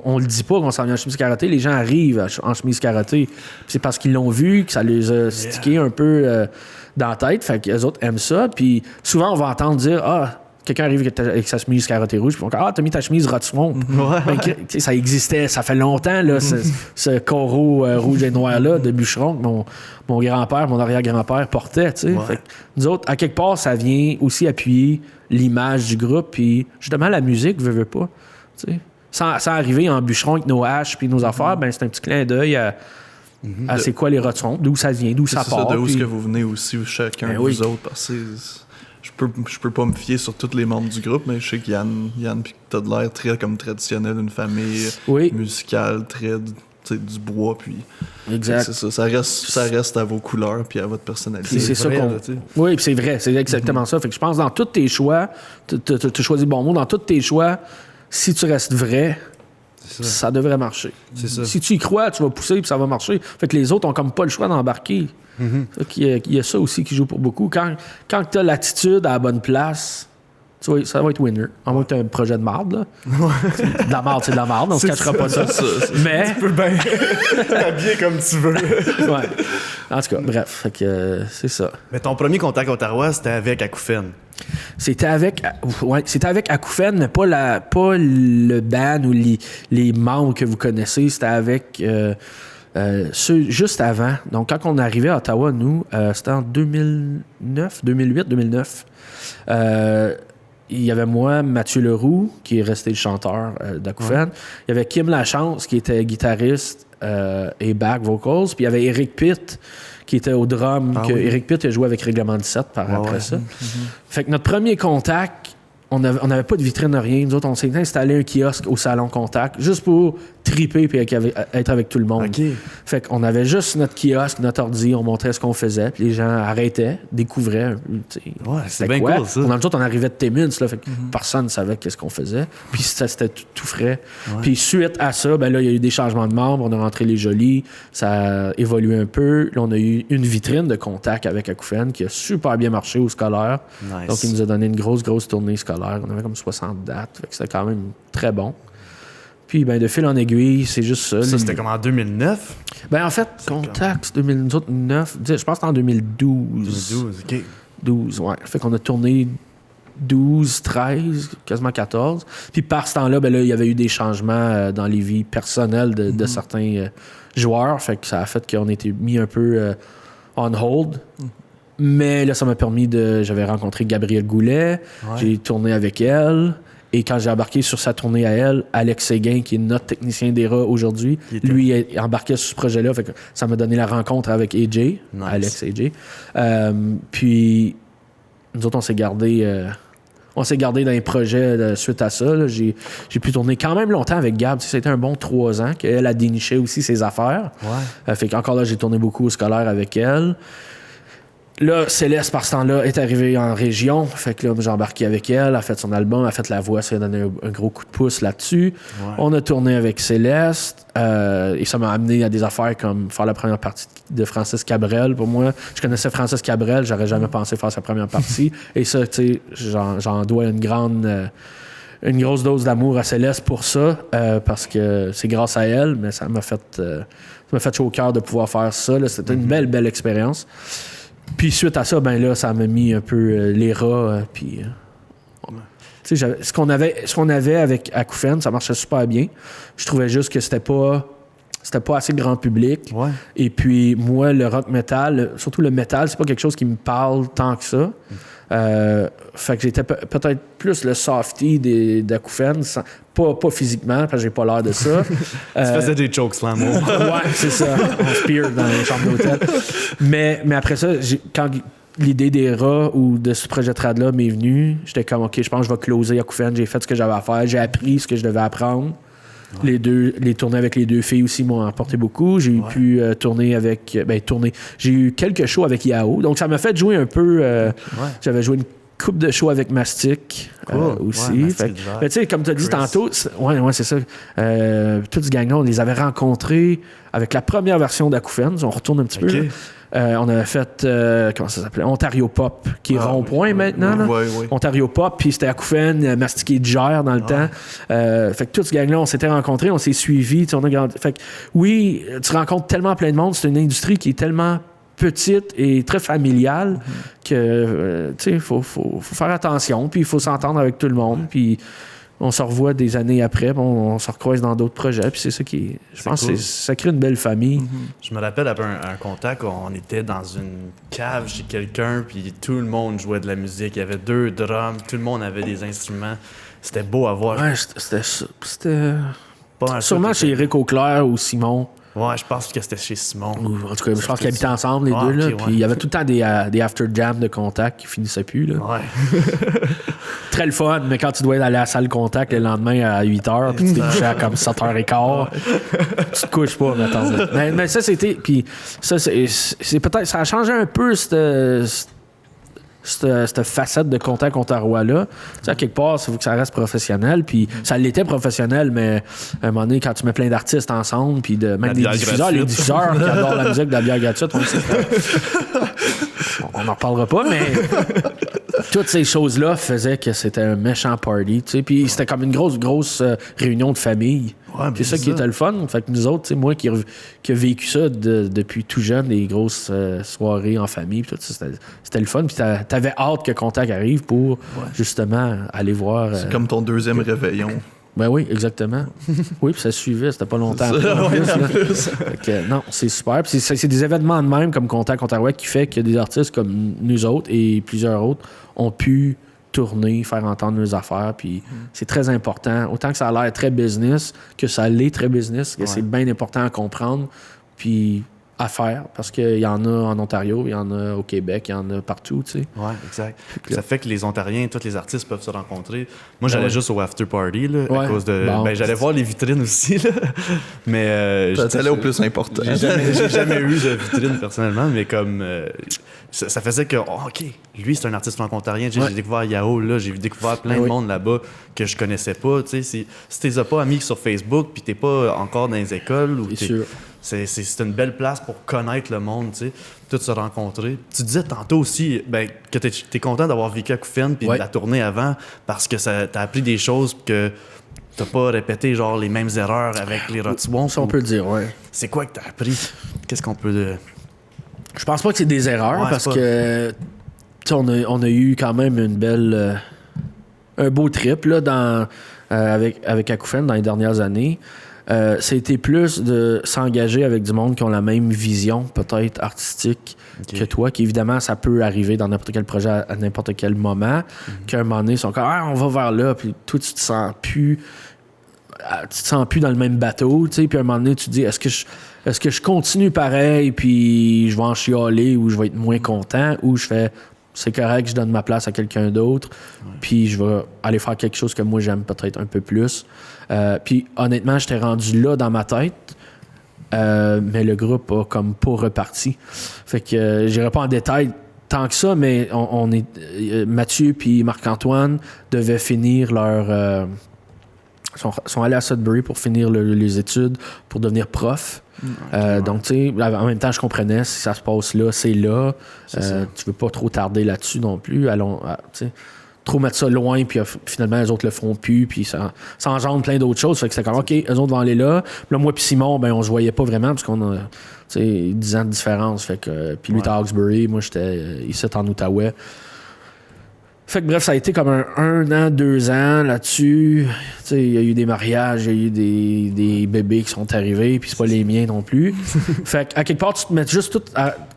on le dit pas qu'on s'en vient en chemise carottée, les gens arrivent en chemise carottée. C'est parce qu'ils l'ont vu, que ça les a stické un peu dans la tête, fait que les autres aiment ça. Puis souvent, on va entendre dire, quelqu'un arrive avec sa chemise carottée rouge, puis on dit, t'as mis ta chemise Rotswamp. Ben, ça existait, ça fait longtemps, là, ce coraux rouge et noir-là de bûcheron que mon grand-père, mon arrière-grand-père portait, tu sais. Fait que nous autres, à quelque part, ça vient aussi appuyer l'image du groupe, puis justement, la musique, veut pas, tu sais. Sans arriver en bûcheron avec nos haches puis nos affaires, ben c'est un petit clin d'œil à c'est quoi les Rotswamp, d'où ça vient, d'où ça part. C'est de où puis... ce que vous venez aussi, chacun de vous autres, parce que je peux pas me fier sur tous les membres du groupe, mais je sais qu'Yann puis t'as de l'air très comme traditionnel, une famille musicale, très du bois, puis exact. C'est ça reste à vos couleurs puis à votre personnalité. C'est ça qu'on... Oui, puis c'est vrai, c'est exactement ça. Fait que je pense dans tous tes choix, tu choisis le bon mot, dans tous tes choix, si tu restes vrai, ça devrait marcher. C'est ça. Si tu y crois, tu vas pousser puis ça va marcher. Fait que les autres ont comme pas le choix d'embarquer. Fait qu'il y a ça aussi qui joue pour beaucoup. Quand tu as l'attitude à la bonne place, ça va être winner. En moins que tu as un projet de marde, là. De la marde, c'est de la marde. On se cachera pas ça. Mais... Tu peux bien t'habiller comme tu veux. Ouais. En tout cas, bref. Fait que c'est ça. Mais ton premier contact Ottawa, c'était avec Acouphène. C'était avec Acouphène, mais pas le band ou les membres que vous connaissez. C'était avec ceux juste avant. Donc, quand on arrivait à Ottawa, nous, c'était en 2008-2009. Il y avait moi, Mathieu Leroux, qui est resté le chanteur d'Acouphène. Il y avait Kim Lachance, qui était guitariste et back vocals. Puis il y avait Eric Pitt, qui était au drum. Eric Pitt a joué avec Règlement 17 après ça. Fait que notre premier contact, on n'avait pas de vitrine, rien. Nous autres, on s'est installé un kiosque au salon Contact, juste pour triper et être avec tout le monde. Okay. Fait qu'on avait juste notre kiosque, notre ordi, on montrait ce qu'on faisait, puis les gens arrêtaient, découvraient. C'est bien cool, ça. Dans le temps, on arrivait de Timmins, là, fait que personne ne savait qu'est-ce qu'on faisait. Puis c'était tout frais. Puis suite à ça, ben là, il y a eu des changements de membres, on a rentré les Jolis, ça a évolué un peu. Là, on a eu une vitrine de Contact avec Acouphène qui a super bien marché au scolaire. Nice. Donc, il nous a donné une grosse tournée scolaire. On avait comme 60 dates, fait que c'était quand même très bon. Puis, ben, de fil en aiguille, c'est juste ça. Ça, c'était comme en 2009? Ben, en fait, Contact, 2009, je pense que c'était en 2012. 2012, OK. 12, ouais. Fait qu'on a tourné 12, 13, quasiment 14. Puis par ce temps-là, ben là, il y avait eu des changements dans les vies personnelles de certains joueurs. Fait que ça a fait qu'on était mis un peu on hold. Mais là, ça m'a permis J'avais rencontré Gabrielle Goulet. J'ai tourné avec elle. Et quand j'ai embarqué sur sa tournée à elle, Alex Séguin, qui est notre technicien d'ERA aujourd'hui, lui est embarqué sur ce projet-là. Fait que ça m'a donné la rencontre avec AJ, Alex AJ. Puis, nous autres, on s'est gardé... on s'est gardé dans les projets suite à ça. Là. J'ai pu tourner quand même longtemps avec Gab. C'était un bon 3 ans qu'elle a déniché aussi ses affaires. Fait qu'encore là, j'ai tourné beaucoup au scolaire avec elle. Là, Céleste, par ce temps-là, est arrivée en région. Fait que là, j'ai embarqué avec elle, elle a fait son album, elle a fait la voix, ça a donné un gros coup de pouce là-dessus. On a tourné avec Céleste et ça m'a amené à des affaires comme faire la première partie de Francis Cabrel. Pour moi, je connaissais Francis Cabrel, j'aurais jamais pensé faire sa première partie. Et ça, tu sais, j'en dois une grosse dose d'amour à Céleste pour ça, parce que c'est grâce à elle, mais ça m'a fait chaud au cœur de pouvoir faire ça. Là. C'était une belle expérience. Puis suite à ça, ben là, ça m'a mis un peu les rats. Puis, tu sais, ce qu'on avait avec Acouphènes, ça marchait super bien. Je trouvais juste que c'était pas assez grand public. Et puis moi, le rock metal, surtout le metal, c'est pas quelque chose qui me parle tant que ça. Fait que j'étais peut-être plus le softie d'Acouphènes, pas physiquement, parce que j'ai pas l'air de ça. Tu faisais des chokeslams. Ouais, c'est ça. On spear dans les chambres d'hôtel. Mais après ça, quand l'idée des rats ou de ce projet trad-là m'est venue, j'étais comme, OK, je pense que je vais closer Acouphènes. J'ai fait ce que j'avais à faire. J'ai appris ce que je devais apprendre. Les tournées avec les 2 filles aussi m'ont apporté beaucoup. J'ai pu tourner avec... J'ai eu quelques shows avec Yao. Donc, ça m'a fait jouer un peu... J'avais joué une couple de shows avec Mastic aussi. Tu sais, comme tu as dit tantôt... c'est ça. Toute ce gang-là, on les avait rencontrés avec la première version d'Acouphènes. On retourne un petit peu. On avait fait, comment ça s'appelait? Ontario Pop, qui est rond-point maintenant. Ontario Pop, puis c'était Acouphènes, Mastiqué de Gère dans le temps. Fait que tout ce gang-là, on s'était rencontrés, on s'est suivis. Fait que oui, tu rencontres tellement plein de monde. C'est une industrie qui est tellement petite et très familiale que, tu sais, il faut faire attention, puis il faut s'entendre avec tout le monde, puis... On se revoit des années après, on se recroise dans d'autres projets, puis c'est ça qui... Je pense que ça crée une belle famille. Je me rappelle après un contact, on était dans une cave chez quelqu'un, puis tout le monde jouait de la musique. Il y avait 2 drums, tout le monde avait des instruments. C'était beau à voir. Ouais, c'était... Sûrement chez Éric Auclair ou Simon. Ouais, je pense que c'était chez Simon. En tout cas, je pense qu'ils habitaient ensemble, les deux. Là, puis il y avait tout le temps des after jams de contact qui finissaient plus. Là. Très le fun, mais quand tu dois aller à la salle contact le lendemain à 8h, puis tu t'es couché à comme 7h15, tu te couches pas, mettons. Mais ça, c'était... Puis ça, c'est peut-être... Ça a changé un peu cette facette de contact ontariois-là. Tu sais, à quelque part, il faut que ça reste professionnel. Puis ça l'était professionnel, mais à un moment donné, quand tu mets plein d'artistes ensemble, puis même des diffuseurs, les diffuseurs qui adorent la musique de la bière gratuite, on n'en reparlera pas, mais toutes ces choses-là faisaient que c'était un méchant party. Tu sais, puis c'était comme une grosse réunion de famille. C'est ça qui était le fun. Fait que nous autres, moi qui a vécu ça depuis tout jeune, des grosses soirées en famille, tout ça, c'était le fun. Puis t'avais hâte que Contact arrive pour justement aller voir. C'est comme ton 2e réveillon. Ben oui, exactement. Oui, puis ça suivait, c'était pas longtemps après. En plus. Fait que, non, c'est super. Puis c'est des événements de même comme Contact Ontario qui fait que des artistes comme nous autres et plusieurs autres ont pu tourner, faire entendre nos affaires, puis c'est très important. Autant que ça a l'air très business, que ça l'est très business, que c'est bien important à comprendre, puis à faire, parce qu'il y en a en Ontario, il y en a au Québec, il y en a partout, tu sais. Ouais, exact. Ça fait que les Ontariens, tous les artistes peuvent se rencontrer. Moi, j'allais juste au after party, là, à cause de... j'allais voir les vitrines aussi, là. Mais... t'allais au plus important. J'ai jamais eu de vitrine, personnellement, mais comme... ça faisait que, OK, lui, c'est un artiste franco-ontarien. J'ai découvert Yao, là, j'ai découvert plein de monde là-bas que je connaissais pas, tu sais. Si t'es pas amis sur Facebook, puis t'es pas encore dans les écoles, ou c'est une belle place pour connaître le monde, tu sais, tout se rencontrer. Tu disais tantôt aussi que t'es content d'avoir vécu à Acouphènes puis de la tournée avant parce que ça t'a appris des choses que t'as pas répété, genre les mêmes erreurs avec les Rotswamp. Ça, on peut le dire, ouais. C'est quoi que t'as appris? Qu'est-ce qu'on peut... Je pense pas que c'est des erreurs parce que on a eu quand même une belle... un beau trip là, avec Acouphènes dans les dernières années. C'était plus de s'engager avec du monde qui ont la même vision, peut-être artistique, que toi, qu'évidemment, ça peut arriver dans n'importe quel projet à n'importe quel moment, qu'à un moment donné, ils sont comme on va vers là, puis toi, tu te sens plus dans le même bateau, tu sais, puis à un moment donné, tu te dis, est-ce que je continue pareil, puis je vais en chialer, ou je vais être moins content, ou je fais c'est correct, je donne ma place à quelqu'un d'autre, puis je vais aller faire quelque chose que moi j'aime peut-être un peu plus. Puis honnêtement, j'étais rendu là dans ma tête, mais le groupe a comme pas reparti. Fait que j'irai pas en détail tant que ça, mais on est Mathieu puis Marc-Antoine devaient finir leur... sont allés à Sudbury pour finir les études, pour devenir prof. Donc, tu sais, en même temps, je comprenais, si ça se passe là, c'est là. Tu veux pas trop tarder là-dessus non plus. Allons, tu sais, trop mettre ça loin, puis finalement, les autres le feront plus, puis ça engendre plein d'autres choses. Fait que c'est comme, OK, eux autres vont aller là. Puis là, moi puis Simon, ben, on se voyait pas vraiment, parce qu'on a, tu sais, 10 ans de différence. Fait que, puis lui, était à Hawkesbury, moi, j'étais ici en Outaouais. Fait que bref, ça a été comme un an, 2 ans là-dessus. Tu sais, il y a eu des mariages, il y a eu des bébés qui sont arrivés, puis c'est pas les miens non plus. Fait qu'à quelque part, tu te mets juste tout,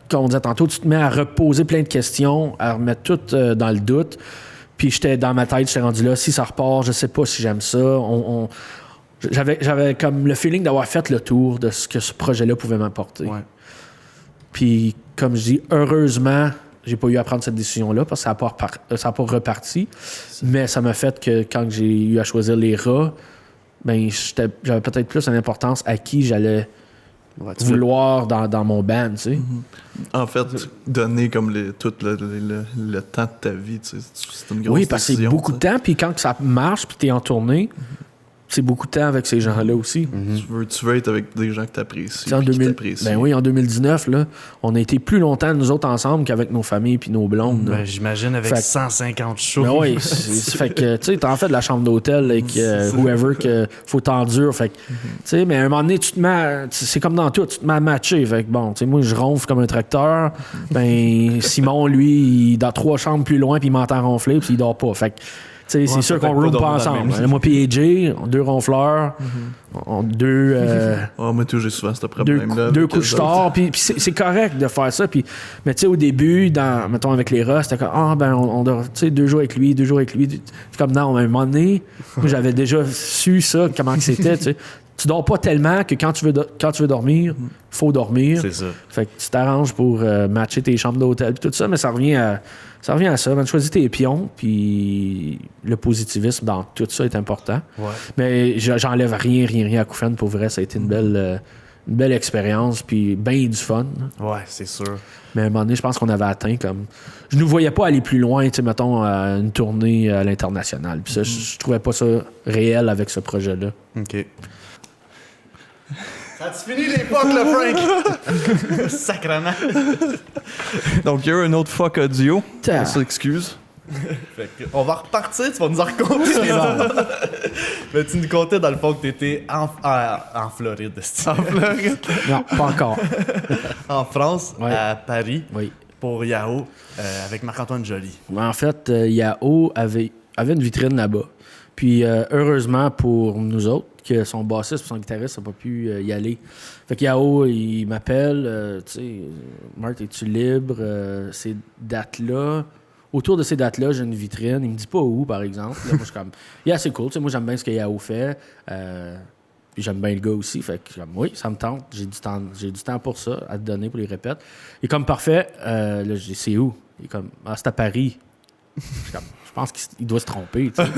comme on disait tantôt, tu te mets à reposer plein de questions, à remettre tout dans le doute. Puis j'étais dans ma tête, j'étais rendu là, si ça repart, je sais pas si j'aime ça. J'avais comme le feeling d'avoir fait le tour de ce que ce projet-là pouvait m'apporter. Ouais. Puis comme je dis, heureusement, j'ai pas eu à prendre cette décision-là parce que ça n'a pas reparti. Mais ça m'a fait que quand j'ai eu à choisir les rats, ben j'avais peut-être plus une importance à qui j'allais vouloir dans mon band, tu sais. Mm-hmm. En fait, donner comme tout le temps de ta vie, tu sais, c'est une grosse Oui, parce que c'est beaucoup de temps, puis quand ça marche, puis t'es en tournée, c'est beaucoup de temps avec ces gens-là aussi. Tu veux être avec des gens que t'apprécies. Ben oui, en 2019, là, on a été plus longtemps, nous autres, ensemble qu'avec nos familles puis nos blondes. Ben, j'imagine avec 150 shows. Ben oui, fait que, tu sais, t'en fais de la chambre d'hôtel avec whoever que faut t'endurer. Fait que, tu sais, mais à un moment donné, tu te mets, c'est comme dans tout, tu te mets à matcher. Fait que bon, tu sais, moi, je ronfle comme un tracteur. Ben, Simon, lui, il est dans 3 chambres plus loin puis il m'entend ronfler puis il dort pas. Fait que, c'est sûr qu'on roule pas ensemble. Moi puis AJ, 2 ronfleurs, 2... moi, tout, j'ai souvent ce problème-là. 2 couches tard, puis c'est correct de faire ça. Mais tu sais, au début, mettons avec les rats, c'était comme, on dort 2 jours avec lui, 2 jours avec lui. C'est comme, non, à un moment donné, moi, j'avais déjà su ça, comment que c'était, tu sais. Tu dors pas tellement que quand tu veux dormir, faut dormir. C'est ça. Fait que tu t'arranges pour matcher tes chambres d'hôtel et tout ça, mais ça revient à ça. Tu choisis tes pions, puis le positivisme dans tout ça est important. Ouais. Mais j'enlève rien à Koufan. Pour vrai, ça a été une belle expérience, puis bien du fun. Ouais, c'est sûr. Mais à un moment donné, je pense qu'on avait atteint comme... Je ne voyais pas aller plus loin, tu sais, mettons, une tournée à l'international. Puis ça, je trouvais pas ça réel avec ce projet-là. OK. Ça a-tu fini l'époque, là, Frank? Sacrement. Donc, il y a eu un autre fuck audio. Ta. On s'excuse. On va repartir, tu vas nous en raconter. Mais tu nous contais dans le fond que t'étais en Floride. En Floride? Non, pas encore. En France, Ouais. à Paris, Oui. pour Yahoo, avec Marc-Antoine Joly. En fait, Yahoo avait une vitrine là-bas. Puis, heureusement pour nous autres, que son bassiste et son guitariste n'ont pas pu y aller. Fait que Yahoo, il m'appelle, tu sais, Marc, es-tu libre? Ces dates-là. Autour de ces dates-là, j'ai une vitrine. Il me dit pas où, par exemple. Là, moi, je suis comme, yeah, c'est cool. Tu sais, moi, j'aime bien ce que Yahoo fait. Puis j'aime bien le gars aussi. Fait que, oui, ça me tente. J'ai du temps pour ça, à te donner pour les répètes. Il est comme, parfait. Là, je dis, c'est où? Il est comme, c'est à Paris. Je pense qu'il doit se tromper. Tu sais.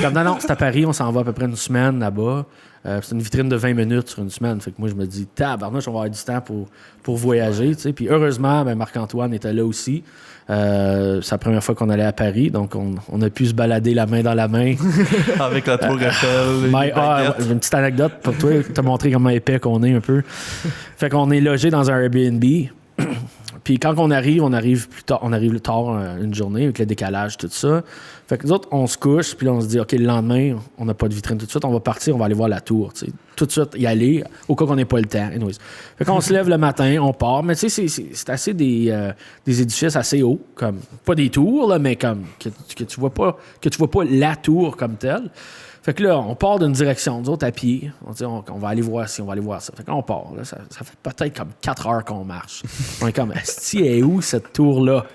Comme, non, c'est à Paris, on s'en va à peu près une semaine là-bas. C'est une vitrine de 20 minutes sur une semaine. Fait que moi, je me dis, tabarnouche, on va avoir du temps pour voyager. Tu sais. Puis heureusement, Marc-Antoine était là aussi. C'est la première fois qu'on allait à Paris, donc on a pu se balader la main dans la main. Avec la tour Eiffel. J'ai une petite anecdote pour toi, te montrer comment épais qu'on est un peu. Fait qu'on est logé dans un Airbnb. Puis quand on arrive plus tard, une journée avec le décalage, tout ça. Fait que nous autres, on se couche, puis là, on se dit, OK, le lendemain, on n'a pas de vitrine tout de suite, on va partir, on va aller voir la tour, tu sais. Tout de suite, y aller, au cas qu'on n'ait pas le temps. Anyways. Fait qu'on se lève le matin, on part, mais tu sais, c'est assez des édifices assez hauts, comme, pas des tours, là, mais comme, que tu vois pas la tour comme telle. Fait que là, on part d'une direction, nous autres à pied. On dit, on va aller voir ci, on va aller voir ça. Fait qu'on part. Là, ça fait peut-être comme 4 heures qu'on marche. On est comme, esti, est où cette tour-là?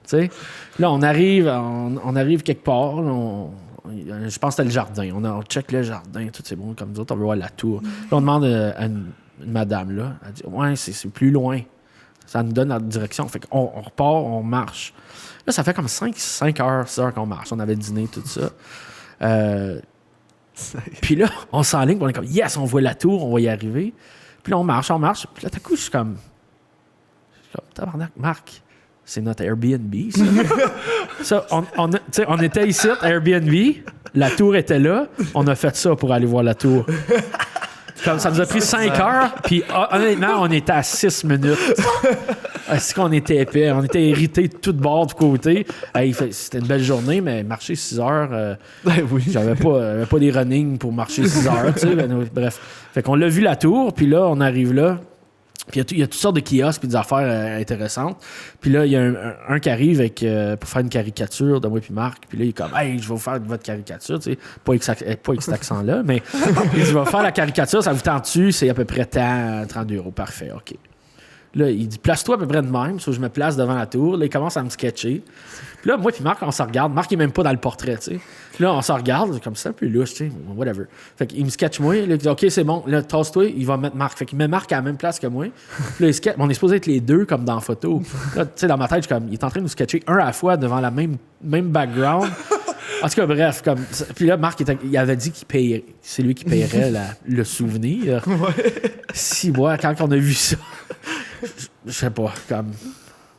Tu sais? Là, on arrive quelque part. Là, je pense que c'était le jardin. On check le jardin, tout c'est bon. Comme nous autres, on veut voir la tour. Là, on demande à une madame, là. Elle dit, ouais, c'est plus loin. Ça nous donne la direction. Fait qu'on repart, on marche. Là, ça fait comme 6 heures qu'on marche. On avait dîné, tout ça. Puis là, on s'enligne, on est comme, yes, on voit la tour, on va y arriver. Puis là, on marche. Puis là, tout à coup, je suis comme tabarnak, Marc, c'est notre Airbnb, ça. On était ici, Airbnb, la tour était là, on a fait ça pour aller voir la tour. Comme ça nous a pris 5 heures, puis honnêtement, on était à 6 minutes. Est-ce qu'on était épais? On était irrités de tout bord, de côté. C'était une belle journée, mais marcher 6 heures, j'avais pas des running pour marcher 6 heures. Bref. Fait qu'on l'a vu la tour, puis là, on arrive là. Puis il y a toutes sortes de kiosques et des affaires intéressantes. Puis là, il y a un qui arrive pour faire une caricature de moi et Marc. Puis là, il est comme « Hey, je vais vous faire votre caricature. » Tu sais, pas avec cet accent-là, mais il dit « Je vais faire la caricature, ça vous tente-tu? C'est à peu près 30 €. Parfait, OK. » Là, il dit « Place-toi à peu près de même. » Je me place devant la tour. Là, il commence à me sketcher. Puis là, moi et Marc, on se regarde. Marc, il n'est même pas dans le portrait, tu sais. Puis là, on se regarde, comme ça, un peu louche, tu sais, whatever. Fait qu'il me sketch moi. Là, il dit, OK, c'est bon. Là, tasse-toi, il va mettre Marc. Fait qu'il met Marc à la même place que moi. Puis là, il sketch. On est supposé être les deux, comme dans la photo. Là, tu sais, dans ma tête, je suis comme, il est en train de nous sketcher un à la fois devant la même background. En tout cas, bref, comme. Puis là, Marc, il avait dit qu'il payerait. C'est lui qui payerait le souvenir. Si, moi, quand on a vu ça, je sais pas, comme.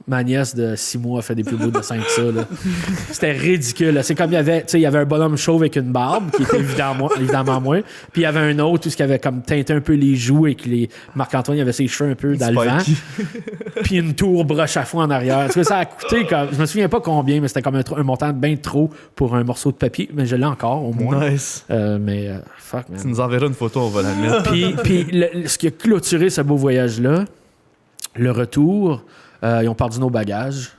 Ma nièce de 6 mois a fait des plus beaux dessins que ça. Là. C'était ridicule. Là. C'est comme il y avait un bonhomme chauve avec une barbe, qui était évidemment moi. Puis il y avait un autre, qui avait comme teinté un peu les joues et que Marc-Antoine avait ses cheveux un peu dans le vent. Puis une tour broche à fond en arrière. Tu vois, ça a coûté comme. Je me souviens pas combien, mais c'était comme un montant bien trop pour un morceau de papier. Mais je l'ai encore, au moins. Nice. Fuck, man. Tu nous enverras une photo, on va la mettre. Puis ce qui a clôturé ce beau voyage-là, le retour. Ils ont perdu nos bagages.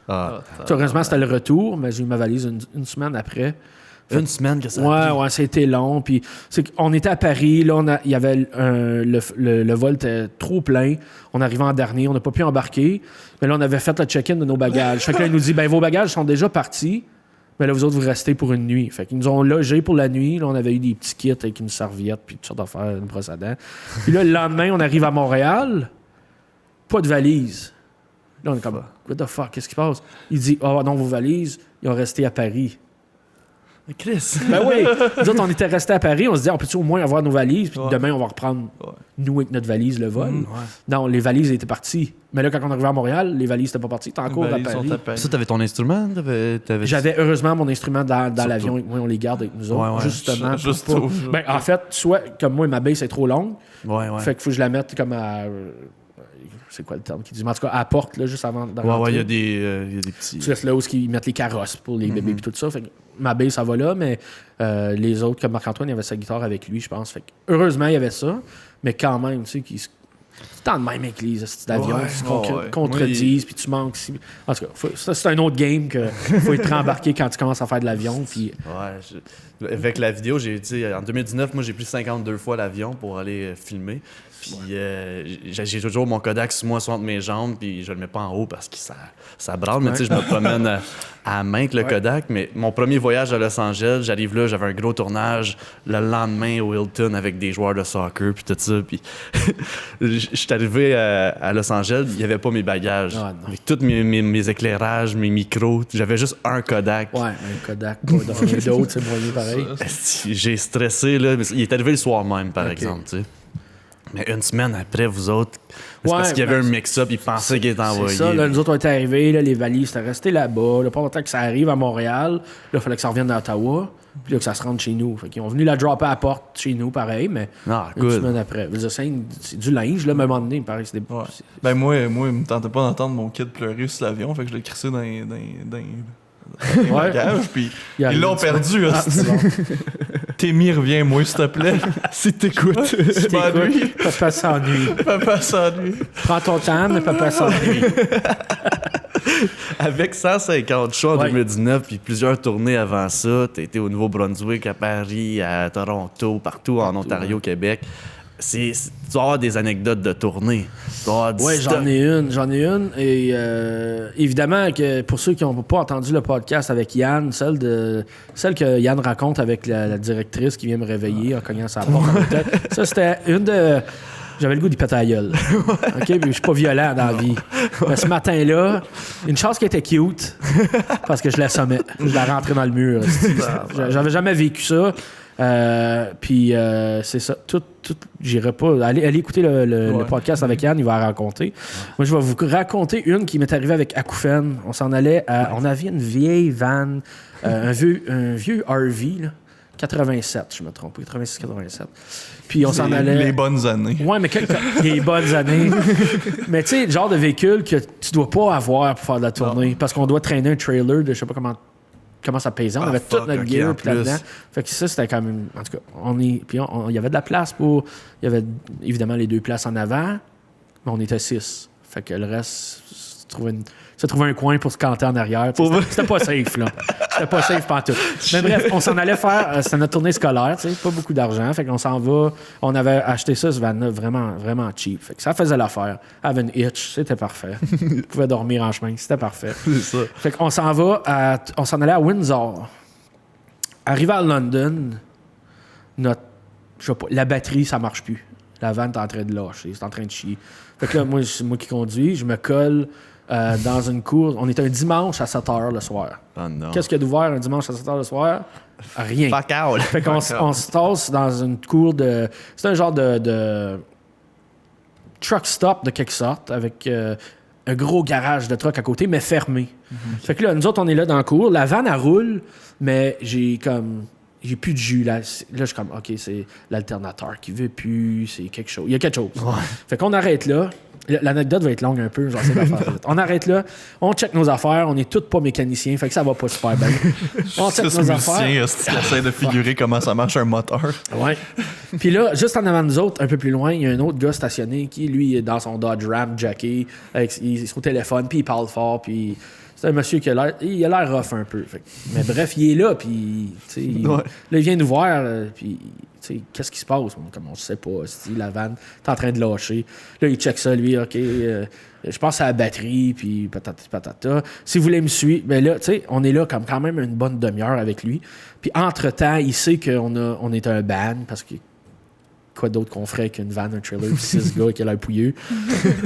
Heureusement, c'était le retour, mais j'ai eu ma valise une semaine après. Une semaine que ça a pris. Ouais, c'était long. Puis, on était à Paris. Là, il y avait le vol était trop plein. On arrivait en dernier. On n'a pas pu embarquer. Mais là, on avait fait le check-in de nos bagages. Fait que là, ils nous dit, vos bagages sont déjà partis. Mais là, vous autres, vous restez pour une nuit. Fait qu'ils nous ont logés pour la nuit. Là, on avait eu des petits kits avec une serviette puis toutes sortes d'affaires, une brosse à dents. Puis là, le lendemain, on arrive à Montréal. Pas de valise. Là, on est comme, what the fuck, qu'est-ce qui passe? Il dit, non, vos valises, ils ont resté à Paris. Mais Chris! Ben oui! Nous autres, on était restés à Paris, on se dit, on peut-tu au moins avoir nos valises, puis demain, on va reprendre, nous, avec notre valise, le vol. Non, les valises étaient parties. Mais là, quand on arrivait à Montréal, les valises n'étaient pas parties. T'es encore à Paris. Ça, t'avais ton instrument? J'avais heureusement mon instrument dans l'avion. Oui, on les garde avec nous autres. Justement. En fait, soit, comme moi, ma base est trop longue. Fait qu'il faut que je la mette comme à... c'est quoi le terme qui dit? En tout cas, à la porte, là, juste avant d'entrer. Il y a des petits... Tu laisses là où ils mettent les carrosses pour les bébés et tout ça. Fait que ma base, ça va là, mais les autres, comme Marc-Antoine, il avait sa guitare avec lui, je pense. Fait que, heureusement, il y avait ça, mais quand même, tu sais, c'est tant de même avec les avions, ils se contredisent, puis tu manques. En tout cas, c'est un autre game que faut être embarqué quand tu commences à faire de l'avion. Puis... Avec la vidéo, en 2019, moi, j'ai pris 52 fois l'avion pour aller filmer. Puis j'ai toujours mon Kodak sur moi, sur entre mes jambes, puis je le mets pas en haut parce que ça brale. Mais tu sais, je me promène à main avec le Kodak. Mais mon premier voyage à Los Angeles, j'arrive là, j'avais un gros tournage le lendemain au Hilton avec des joueurs de soccer, puis tout ça. Puis je suis arrivé à Los Angeles, il n'y avait pas mes bagages. Avec tous mes éclairages, mes micros, j'avais juste un Kodak. Ouais, un Kodak, pas d'autres, c'est moyen pareil. J'ai stressé, là. Il est arrivé le soir même, par exemple, tu sais. Mais une semaine après, vous autres, c'est parce qu'il y avait un mix-up, ils pensaient qu'il était envoyé. C'est ça, là, nous autres, on était arrivés, là, les valises étaient restées là-bas. Là, pas longtemps que ça arrive à Montréal, là, il fallait que ça revienne d'Ottawa, puis là, que ça se rentre chez nous. Fait qu'ils ont venu la dropper à la porte chez nous, pareil, mais une semaine après. C'est du linge, là, à un moment donné, pareil. C'est des... Ben, moi, il me tentait pas d'entendre mon kid pleurer sur l'avion, fait que je l'ai crissé dans les bagages, puis ils l'ont perdu. Témi, reviens-moi, s'il te plaît. Si t'écoutes. Papa s'ennuie. Papa s'ennuie. Prends ton temps, mais papa s'ennuie. Avec 150 shows en 2019, puis plusieurs tournées avant ça, t'as été au Nouveau-Brunswick, à Paris, à Toronto, partout en Ontario, Québec. Tu dois avoir des anecdotes de tournée. Oui, j'en ai une. Et évidemment, que pour ceux qui n'ont pas entendu le podcast avec Yann, celle que Yann raconte avec la directrice qui vient me réveiller en cognant sa porte. Ça, c'était une de... j'avais le goût d'y péter la gueule. OK? Puis je suis pas violent dans la vie. Mais ce matin-là, une chance qu'elle était cute, parce que je l'assommais. Je la rentrais dans le mur. J'avais jamais vécu ça. Puis c'est ça. J'irai pas. Allez écouter le podcast avec Yann, il va la raconter. Moi, je vais vous raconter une qui m'est arrivée avec Acouphène. On s'en allait on avait une vieille van, un vieux RV, là, 87, je me trompe, 86-87. Puis on s'en allait. Les bonnes années. Ouais, mais les bonnes années. Mais tu sais, le genre de véhicule que tu dois pas avoir pour faire de la tournée. Parce qu'on doit traîner un trailer de je sais pas comment ça pesait. On avait toute notre gear puis là-dedans. Fait que ça, c'était quand même. En tout cas, il y avait de la place pour. Il y avait évidemment les 2 places en avant, mais on était 6. Fait que le reste, se trouver un coin pour se canter en arrière. C'était pas safe, là. C'était pas safe pantoute. Mais bref, on s'en allait faire... c'était notre tournée scolaire, tu sais, pas beaucoup d'argent. Fait qu'on s'en va... On avait acheté ça, ce van-là, vraiment, vraiment cheap. Fait que ça faisait l'affaire. Avait une hitch, c'était parfait. On pouvait dormir en chemin, c'était parfait. C'est ça. Fait qu'on s'en va on s'en allait à Windsor. Arrivé à London, la batterie, ça marche plus. La van est en train de lâcher, c'est en train de chier. Fait que là, moi, c'est moi qui conduis, je me colle... dans une cour. On était un dimanche à 7h le soir. Oh non. Qu'est-ce qu'il y a d'ouvert un dimanche à 7h le soir? Rien. Fuck out. Fait qu'on se tasse dans une cour de... C'est un genre de truck stop de quelque sorte, avec un gros garage de truck à côté, mais fermé. Mm-hmm. Fait que là, nous autres, on est là dans la cour. La van, elle roule, mais j'ai plus de jus. Là, je suis comme, OK, c'est l'alternateur qui veut plus, c'est quelque chose. Il y a quelque chose. Ouais. Fait qu'on arrête là. L'anecdote va être longue un peu, j'en sais pas faire. On arrête là, on check nos affaires, on est tous pas mécaniciens, fait que ça va pas super bien. On check nos affaires. Tu essaies de figurer comment ça marche un moteur. Ouais. Puis là, juste en avant de nous autres, un peu plus loin, il y a un autre gars stationné qui, lui, est dans son Dodge Ram jacké, il est au téléphone, puis il parle fort, puis... C'est un monsieur qui a l'air rough un peu. Mais bref, il est là, puis là, il vient nous voir, puis qu'est-ce qui se passe? Comme on sait pas, la vanne est en train de lâcher. Là, il check ça, lui, OK, je pense à la batterie, puis patata. Si vous voulez me suivre, ben là, tu sais, on est là comme quand même une bonne demi-heure avec lui. Puis entre-temps, il sait qu'on est un band, parce que quoi d'autre qu'on ferait qu'une van, un trailer, puis 6 gars qui a l'air pouilleux.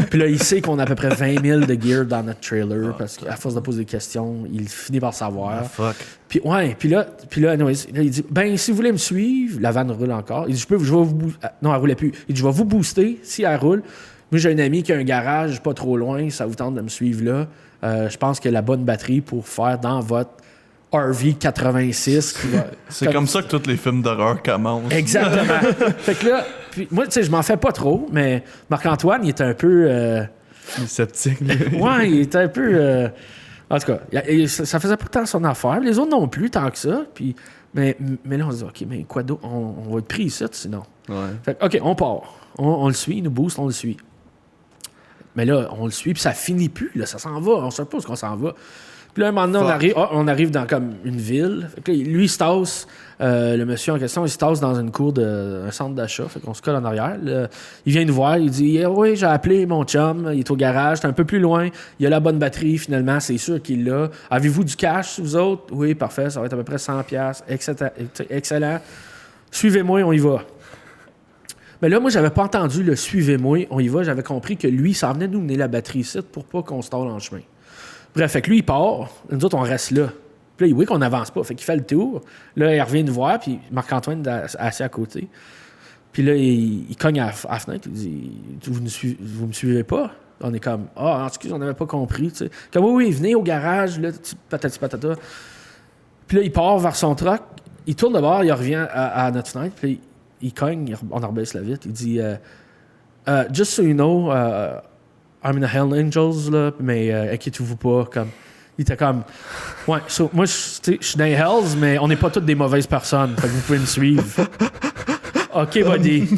Puis là, il sait qu'on a à peu près 20 000 de gear dans notre trailer, parce qu'à force de poser des questions, il finit par savoir. Fuck. Puis là, anyways, là, il dit, ben, si vous voulez me suivre, la van roule encore. Il dit, je vais vous... Non, elle roulait plus. Il dit, je vais vous booster si elle roule. Moi, j'ai un ami qui a un garage pas trop loin, ça vous tente de me suivre là. Je pense qu'il y a la bonne batterie pour faire dans votre RV 86. C'est comme ça que tous les films d'horreur commencent. Exactement. Fait que là, puis moi, tu sais, je m'en fais pas trop, mais Marc-Antoine, il était un peu... Il est sceptique. Ouais, il était un peu... En tout cas, ça faisait pas tant son affaire. Les autres non plus, tant que ça. Puis, mais là, on se dit, OK, mais quoi d'autre? On va être pris ici, sinon. Ouais. Fait que, OK, on part. On le suit, il nous booste, on le suit. Mais là, on le suit, puis ça finit plus. Là, ça s'en va. On sait pas où on s'en va. Puis là, un moment donné, on arrive dans comme une ville. Fait que là, lui, il se tasse. Le monsieur en question, il se tasse dans une cour d'un centre d'achat. Fait qu'on se colle en arrière. Là, il vient nous voir. Il dit, oui, j'ai appelé mon chum. Il est au garage. C'est un peu plus loin. Il a la bonne batterie, finalement. C'est sûr qu'il l'a. Avez-vous du cash, vous autres? Oui, parfait. Ça va être à peu près 100$. Excellent. Suivez-moi, on y va. Mais là, moi, j'avais pas entendu le « suivez-moi, on y va ». J'avais compris que lui, ça venait nous mener la batterie ici pour pas qu'on se talle en chemin. Bref, fait que lui, il part. Nous autres, on reste là. Puis là, oui, qu'on n'avance pas. Fait qu'il fait le tour. Là, il revient nous voir, puis Marc-Antoine est assis à côté. Puis là, il cogne à la fenêtre. Il dit « Vous me suivez pas? » On est comme « Ah, excuse, on n'avait pas compris. » Comme « Oui, venez au garage. » Là, patati patata. Puis là, il part vers son truck. Il tourne de bord, il revient à notre fenêtre. Puis il cogne, on rebaisse la vitre. Il dit Just so you know, I'm in the Hell Angels, là, mais inquiétez-vous pas. Comme, il était comme ouais, moi, je suis dans les Hells, mais on n'est pas toutes des mauvaises personnes. Fait que vous pouvez me suivre. OK, buddy.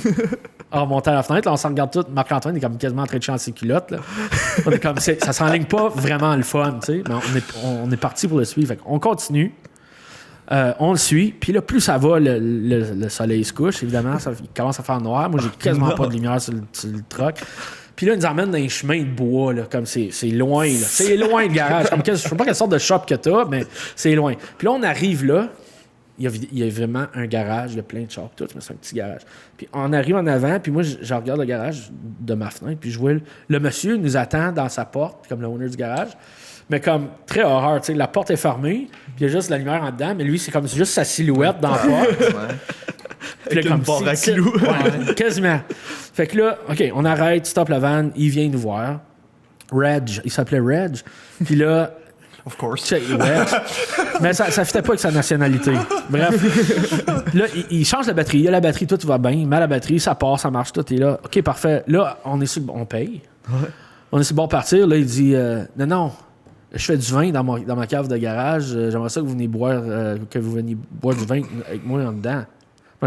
En remontant à la fenêtre, là, on s'en regarde tout. Marc-Antoine est comme quasiment en train de chanter ses culottes. Là. On est comme, ça s'enligne pas vraiment le fun, tu sais, mais on est parti pour le suivre. Fait qu'on continue. On le suit, puis là, plus ça va, le soleil se couche, évidemment, il commence à faire noir. Moi, j'ai quasiment pas de lumière sur le truck. Puis là, il nous emmène dans les chemins de bois, là, comme c'est loin, là. C'est loin, le garage. Comme je sais pas quelle sorte de shop que t'as, mais c'est loin. Puis là, on arrive là, il y a vraiment un garage, il y a plein de chars, tout, mais c'est un petit garage. Puis on arrive en avant, puis moi, je regarde le garage de ma fenêtre, puis je vois le monsieur nous attend dans sa porte, comme le owner du garage, mais comme très horreur, tu sais, la porte est fermée, puis il y a juste la lumière en dedans, mais lui, c'est comme juste sa silhouette dans la porte. Avec une barre à clous. Ouais, quasiment. Fait que là, OK, on arrête, stop la van, il vient nous voir. Reg, il s'appelait Reg. Puis là... Of course. Ouais. Mais ça ne fitait pas avec sa nationalité. Bref. Là, il change la batterie. Il y a la batterie, tout va bien. Il met la batterie, ça part, ça marche, tout est là. OK, parfait. Là, on paye. Ouais. On est sur le bord de partir. Là, il dit non, je fais du vin dans ma cave de garage. J'aimerais ça que vous veniez boire du vin avec moi en dedans.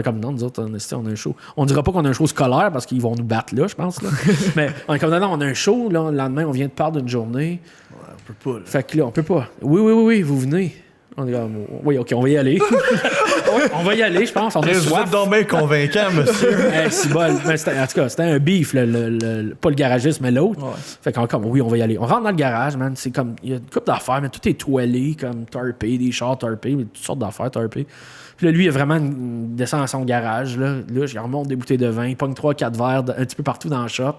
Comme non, nous autres, on a un show. On dira pas qu'on a un show scolaire parce qu'ils vont nous battre là, je pense. Là. Mais on est comme non, on a un show. Là, le lendemain, on vient de perdre d'une journée. Ouais, on peut pas. Là. Fait que là, on peut pas. Oui, vous venez. On est comme, oui, OK, on va y aller. On va y aller, je pense. On a soif. Vous êtes donc bien convaincant, monsieur. C'est bon. Mais en tout cas, c'était un beef, pas le garagiste, mais l'autre. Ouais. Fait qu'on comme, oui, on va y aller. On rentre dans le garage, man. C'est comme, il y a une couple d'affaires, mais tout est toilé, comme tarpé, des chars tarpés, mais toutes sortes d'affaires tarpées. Puis là, lui, il a vraiment descend dans son garage. Là, je remonte des bouteilles de vin, il pogne 3-4 verres un petit peu partout dans le shop.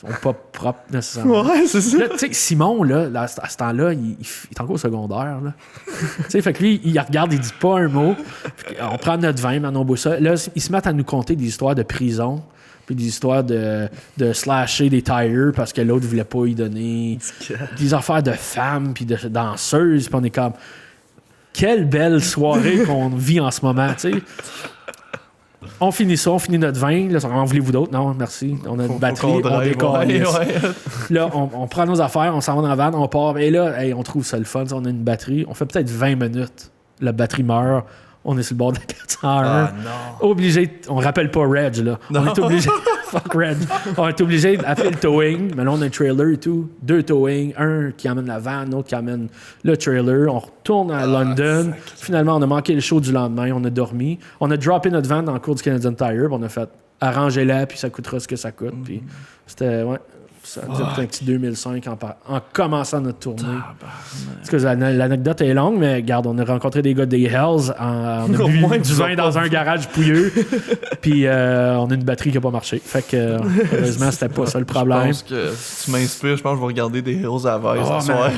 Ils sont pas propres nécessairement. Ouais, c'est ça. Là, tu sais, Simon, là, à ce temps-là, il est encore au secondaire. Tu sais, fait que lui, il regarde, il dit pas un mot. On prend notre vin, maintenant on boit ça. Là, ils se mettent à nous conter des histoires de prison, puis des histoires de slasher des tires parce que l'autre voulait pas y donner. Des affaires de femmes, puis de danseuses, puis on est comme... Quelle belle soirée qu'on vit en ce moment, tu sais. On finit notre vin. Là, en voulez-vous d'autres? Non, merci. On a une batterie, on décolle. Là, on prend nos affaires, on s'en va dans la van, on part. Et là, on trouve ça le fun. On a une batterie. On fait peut-être 20 minutes. La batterie meurt. On est sur le bord de la 401. Ah non. Obligé, on rappelle pas Reg, là. Non. On est obligé... Fuck Reg. On est obligé d'appeler le towing. Mais là, on a un trailer et tout. 2 towing. Un qui amène la van, l'autre qui amène le trailer. On retourne à London. Finalement, on a manqué le show du lendemain. On a dormi. On a droppé notre van dans le cours du Canadian Tire. On a fait arrangez-la, puis ça coûtera ce que ça coûte. Puis c'était... Ouais. Ça nous a coûté un petit 2005 en commençant notre tournée. Parce que l'anecdote est longue, mais regarde, on a rencontré des gars des Hells, on a bu du vin dans un garage pouilleux, puis on a une batterie qui n'a pas marché. Fait que, heureusement, c'était pas ça le problème. Je pense que si tu m'inspires, je pense que je vais regarder des Hills à Vice ce soir.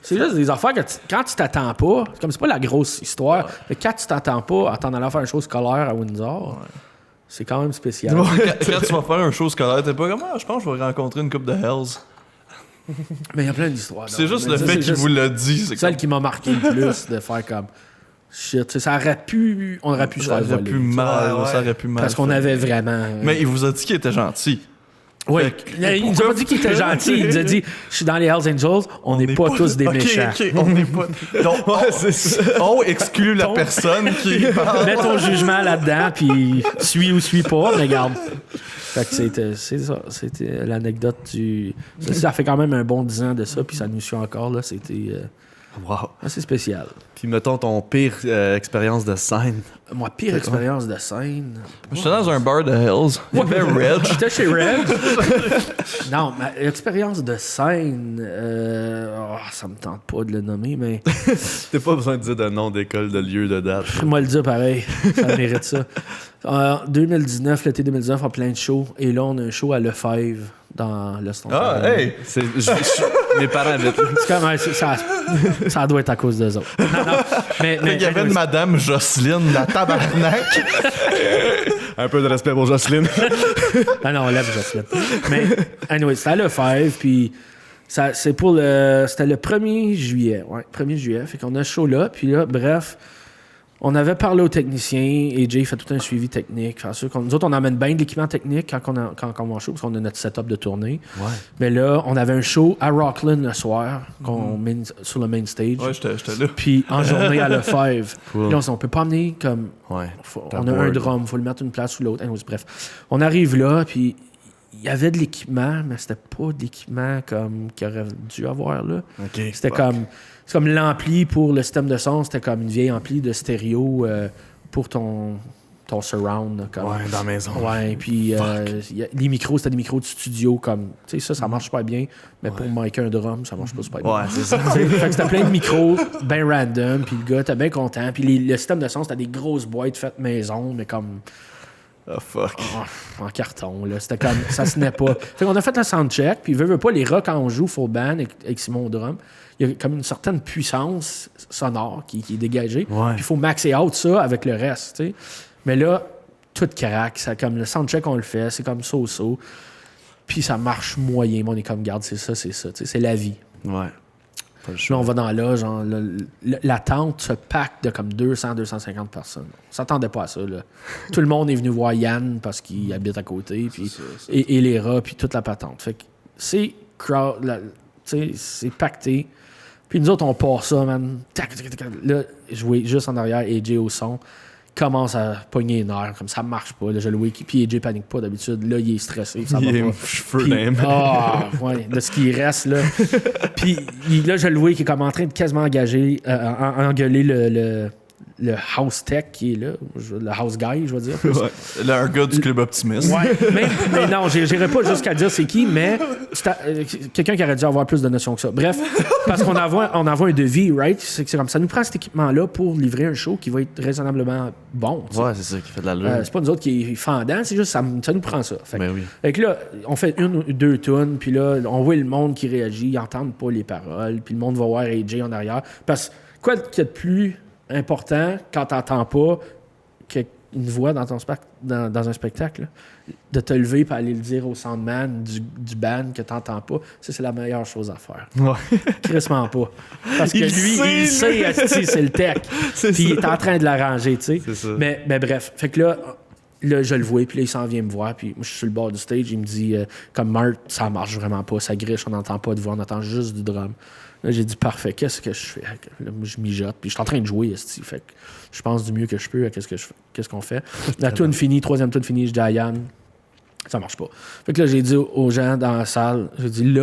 C'est juste des affaires que quand tu t'attends pas, comme c'est pas la grosse histoire, mais quand tu t'attends pas à t'en aller faire une chose scolaire à Windsor... C'est quand même spécial. Ouais, quand tu vas faire un show scolaire, t'es pas comme je pense que je vais rencontrer une couple de Hells. Mais il y a plein d'histoires. C'est juste le fait qu'il vous l'a dit. C'est celle qui m'a marqué le plus de faire comme shit. Ça aurait pu. On aurait pu se faire voler. Ça aurait pu mal. Parce qu'on avait vraiment. Mais il vous a dit qu'il était gentil. Oui, il nous a pas dit qu'il était gentil. Il nous a dit je suis dans les Hells Angels, on n'est pas tous des méchants. On n'est pas. Donc, on exclut la personne qui parle. Mets ton jugement là-dedans, puis suis ou suis pas, mais regarde. Fait que c'est ça. C'était l'anecdote du. Ça fait quand même un bon 10 ans de ça, puis ça nous suit encore. Là. C'était. Wow. Assez spécial. Puis mettons ton pire expérience de scène. Moi, pire expérience de scène. J'étais dans un bar de Hells. Reg. J'étais chez Reg. Non, ma expérience de scène, ça me tente pas de le nommer, mais. T'as pas besoin de dire de nom d'école, de lieu, de date. Moi le dire pareil. Ça mérite ça. 2019, l'été 2019, on a plein de shows. Et là, on a un show à Lefebvre dans l'Eston. Ah, hey! Mes parents habitent là. C'est comme, ça doit être à cause d'eux autres. Non, mais il y avait une madame Jocelyne, la tabarnak. Un peu de respect pour Jocelyne. Ah non, on lève Jocelyne. Mais, anyway, c'était à Lefebvre, puis c'était le 1er juillet. Ouais, 1er juillet. Fait qu'on a un show là, puis là, bref... On avait parlé aux techniciens et Jay fait tout un suivi technique. Nous autres, on amène bien de l'équipement technique quand on va en show, parce qu'on a notre setup de tournée. Ouais. Mais là, on avait un show à Rockland le soir, qu'on met sur le main stage. Ouais, j'étais là. Puis en journée à Lefebvre. Cool. Là, on peut pas amener comme... Ouais. On a un drum, il faut le mettre une place ou l'autre. Bref. On arrive là, puis il y avait de l'équipement, mais c'était pas d'équipement comme qu'il aurait dû avoir là. Okay, c'était comme... C'est comme l'ampli pour le système de son, c'était comme une vieille ampli de stéréo pour ton ton surround. Là, comme, dans la maison. Ouais, puis les micros, c'était des micros de studio. Comme, tu sais, ça marche pas bien, mais pour micer un drum, ça marche pas super bien. Ouais, c'est ça. Fait que c'était plein de micros, ben random, puis le gars était bien content. Puis le système de son, c'était des grosses boîtes faites maison, mais comme... Oh fuck. En carton, là. C'était comme... ça se tenait pas. Fait qu'on a fait le soundcheck, puis veut pas, les rocks, quand on joue full band avec Simon au drum, il y a comme une certaine puissance sonore qui est dégagée. Ouais. Puis il faut maxer out ça avec le reste, tu sais. Mais là, tout craque. Ça, comme le soundcheck, on le fait, c'est comme so-so. Puis ça marche moyen. Mais on est comme, garde, c'est ça, tu sais. C'est la vie. Ouais. Là, on va dans la loge, genre, la tente se pack de comme 200-250 personnes. On s'attendait pas à ça, là. Tout le monde est venu voir Yann parce qu'il habite à côté, puis, et les rats, puis toute la patente. Fait que c'est c'est pacté. Puis nous autres, on part ça, man. Tac, tac, tac. Là, jouer juste en arrière, AJ au son, commence à pogner une heure, comme ça marche pas. Là, je le vois, puis AJ panique pas d'habitude. Là, il est stressé, ça va pas. Ouais, de ce qui reste, là. Puis là, je le vois qui est comme en train de quasiment engueuler le house tech qui est là, le house guy, je veux dire. Ouais. Là, un gars du club optimiste. Ouais, mais non, j'irai pas jusqu'à dire c'est qui, mais quelqu'un qui aurait dû avoir plus de notions que ça. Bref, parce qu'on envoie un devis, right? C'est comme ça nous prend cet équipement-là pour livrer un show qui va être raisonnablement bon. T'sais. Ouais, c'est ça qui fait de l'allure. C'est pas nous autres qui est fendant, c'est juste ça nous prend ça. Fait oui. que là, on fait 1 ou 2 tunes, puis là, on voit le monde qui réagit, ils n'entendent pas les paroles, puis le monde va voir AJ en arrière. Parce que quoi qu'il y a de plus important quand t'entends pas une voix dans ton dans un spectacle, là, de te lever et aller le dire au soundman du band que t'entends pas, ça c'est la meilleure chose à faire. Ouais. Crissement pas. Parce que lui, il sait c'est le tech. Puis il est en train de l'arranger, tu sais. Mais bref, fait que là, je le vois, puis là, il s'en vient me voir, puis moi, je suis sur le bord du stage, il me dit, comme Marc, ça marche vraiment pas, ça griche, on n'entend pas de voix, on entend juste du drum. Là, j'ai dit, parfait, qu'est-ce que je fais? Là, je mijote, puis je suis en train de jouer, fait que je pense du mieux que je peux à qu'est-ce qu'on fait. La tune finie, 3e tune finie, je dis à Yann, ça marche pas. Fait que là, j'ai dit aux gens dans la salle, j'ai dit,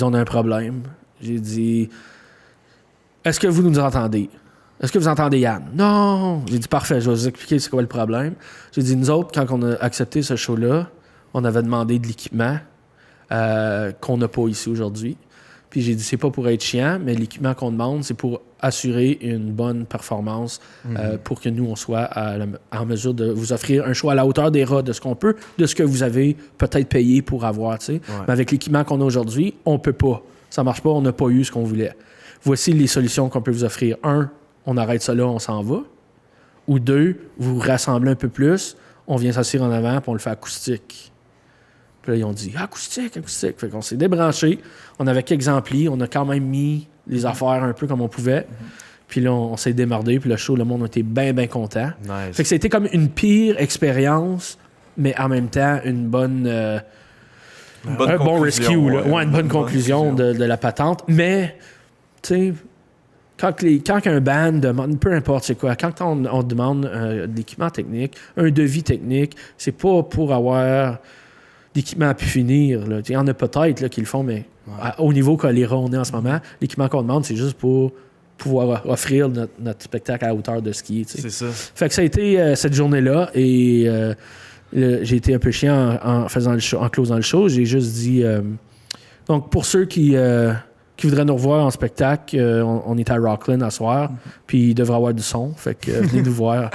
on a un problème. J'ai dit, est-ce que vous nous entendez? Est-ce que vous entendez Yann? Non! J'ai dit, parfait, je vais vous expliquer c'est quoi le problème. J'ai dit, nous autres, quand on a accepté ce show-là, on avait demandé de l'équipement qu'on n'a pas ici aujourd'hui. Puis j'ai dit, c'est pas pour être chiant, mais l'équipement qu'on demande, c'est pour assurer une bonne performance pour que nous, on soit en mesure de vous offrir un show à la hauteur des rats de ce qu'on peut, de ce que vous avez peut-être payé pour avoir, tu sais. Ouais. Mais avec l'équipement qu'on a aujourd'hui, on peut pas. Ça marche pas, on n'a pas eu ce qu'on voulait. Voici les solutions qu'on peut vous offrir. 1, on arrête ça là, on s'en va. Ou 2, vous vous rassemblez un peu plus, on vient s'asseoir en avant, puis on le fait acoustique. Puis là, ils ont dit « acoustique. » Fait qu'on s'est débranché. On avait quelques amplis. On a quand même mis les affaires un peu comme on pouvait. Puis là, on s'est démerdé. Puis le show, le monde a été bien, bien content. Nice. Fait que c'était comme une pire expérience, mais en même temps, un bon rescue. Là. Ouais, une bonne conclusion de la patente. Mais, tu sais, quand un band demande, peu importe c'est quoi, quand on demande de l'équipement technique, un devis technique, c'est pas pour avoir d'équipement à pu finir. Là. Il y en a peut-être là, qui le font, mais au niveau que les rats on est en ce moment, l'équipement qu'on demande, c'est juste pour pouvoir offrir notre spectacle à la hauteur de ski. C'est ça. Fait que ça a été cette journée-là et j'ai été un peu chiant en faisant le show, en closant le show. J'ai juste dit... donc, pour ceux qui voudraient nous revoir en spectacle, on est à Rockland à soir, puis il devrait avoir du son, fait que venez nous voir.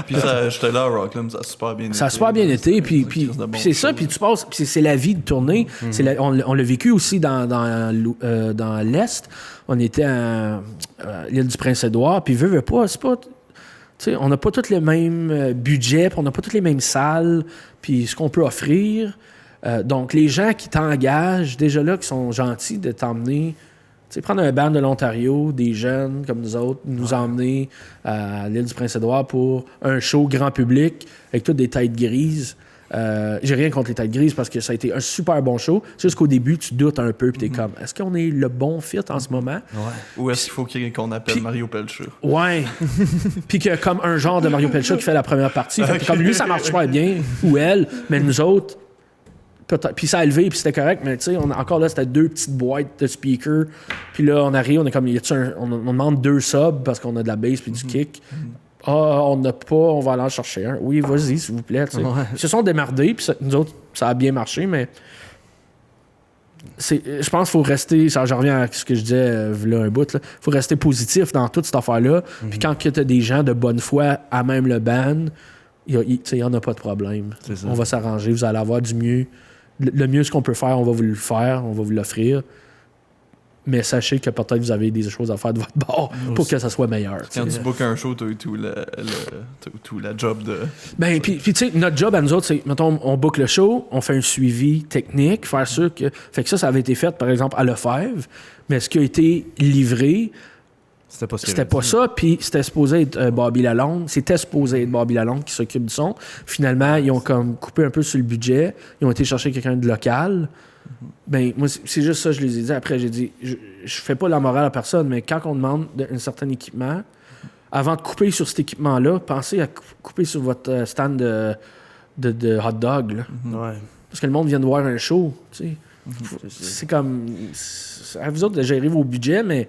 Puis j'étais là à Rockland, ça a super bien été. Ça a super bien été, puis c'est ça, puis tu passes, puis c'est la vie de tournée. On l'a vécu aussi dans l'Est. On était à l'île du Prince-Édouard, puis veut pas, c'est pas... T'sais, on n'a pas tous les mêmes budgets, puis on n'a pas toutes les mêmes salles, puis ce qu'on peut offrir... donc, les gens qui t'engagent, déjà là, qui sont gentils de t'emmener, tu sais, prendre un band de l'Ontario, des jeunes comme nous autres, nous emmener à l'île du Prince-Édouard pour un show grand public avec toutes des têtes grises. J'ai rien contre les têtes grises parce que ça a été un super bon show. C'est juste qu'au début, tu doutes un peu, puis t'es comme, est-ce qu'on est le bon fit en ce moment? Ouais. Ou est-ce qu'il faut qu'on appelle Mario Pelcha? Ouais. Puis que comme un genre de Mario Pelcha qui fait la première partie, fait que comme lui, ça marche super bien, ou elle, mais nous autres, peut-être. Puis ça a levé, puis c'était correct, mais tu sais, encore là, c'était 2 petites boîtes de speakers. Puis là, on arrive, on est comme, on demande 2 subs parce qu'on a de la bass puis du kick. on n'a pas, on va aller en chercher un. Oui, vas-y, s'il vous plaît. Ouais. Ils se sont démerdés, puis nous autres, ça a bien marché, mais je pense qu'il faut rester, je reviens à ce que je disais là un bout, il faut rester positif dans toute cette affaire-là. Puis quand tu as des gens de bonne foi à même le band, il n'y en a pas de problème. On va s'arranger, vous allez avoir du mieux. Le mieux ce qu'on peut faire, on va vous le faire, on va vous l'offrir. Mais sachez que peut-être vous avez des choses à faire de votre bord pour que ça soit meilleur. Quand tu bookes un show, tu as eu tout la job de... Ben, puis tu sais, notre job à nous autres, c'est, mettons, on book le show, on fait un suivi technique, faire sûr que... Fait que ça avait été fait, par exemple, à Lefebvre, mais ce qui a été livré, c'était pas ça, puis c'était supposé être Bobby Lalonde. C'était supposé être Bobby Lalonde qui s'occupe du son. Finalement, ils ont comme coupé un peu sur le budget. Ils ont été chercher quelqu'un de local. Ben, moi, c'est juste ça, je les ai dit. Après, j'ai dit, je fais pas la morale à personne, mais quand on demande un certain équipement, avant de couper sur cet équipement-là, pensez à couper sur votre stand de hot dog. Là. Ouais. Parce que le monde vient de voir un show. Tu sais. C'est comme... à vous autres de gérer vos budgets, mais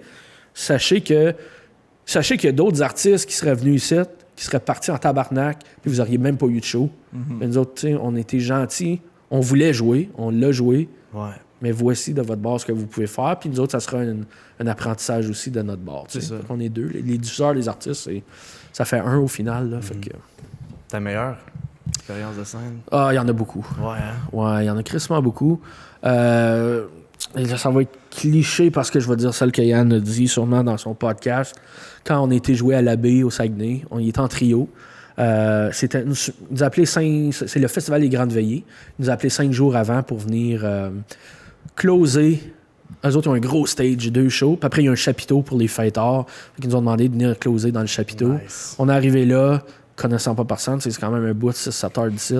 sachez qu'il y a d'autres artistes qui seraient venus ici, qui seraient partis en tabarnak, puis vous n'auriez même pas eu de show. Mais nous autres, tu sais, on était gentils. On voulait jouer, on l'a joué. Ouais. Mais voici de votre bord ce que vous pouvez faire. Puis nous autres, ça sera un apprentissage aussi de notre bord. C'est ça. On est deux. Les diffuseurs, les artistes, ça fait un au final. Là, fait que... Ta meilleure expérience de scène? Ah, il y en a beaucoup. Ouais, hein? Ouais, il y en a crissement beaucoup. Et là, ça va être cliché parce que je vais dire celle que Yann a dit sûrement dans son podcast. Quand on était joué à l'abbé au Saguenay, on y était en trio. C'est le Festival des Grandes Veillées. Ils nous a appelés 5 jours avant pour venir closer. Eux autres, ils ont un gros stage, 2 shows. Puis après, il y a un chapiteau pour les fêtards. Ils nous ont demandé de venir closer dans le chapiteau. Nice. On est arrivé là, connaissant pas personne. C'est quand même un bout de 6-7 heures d'ici.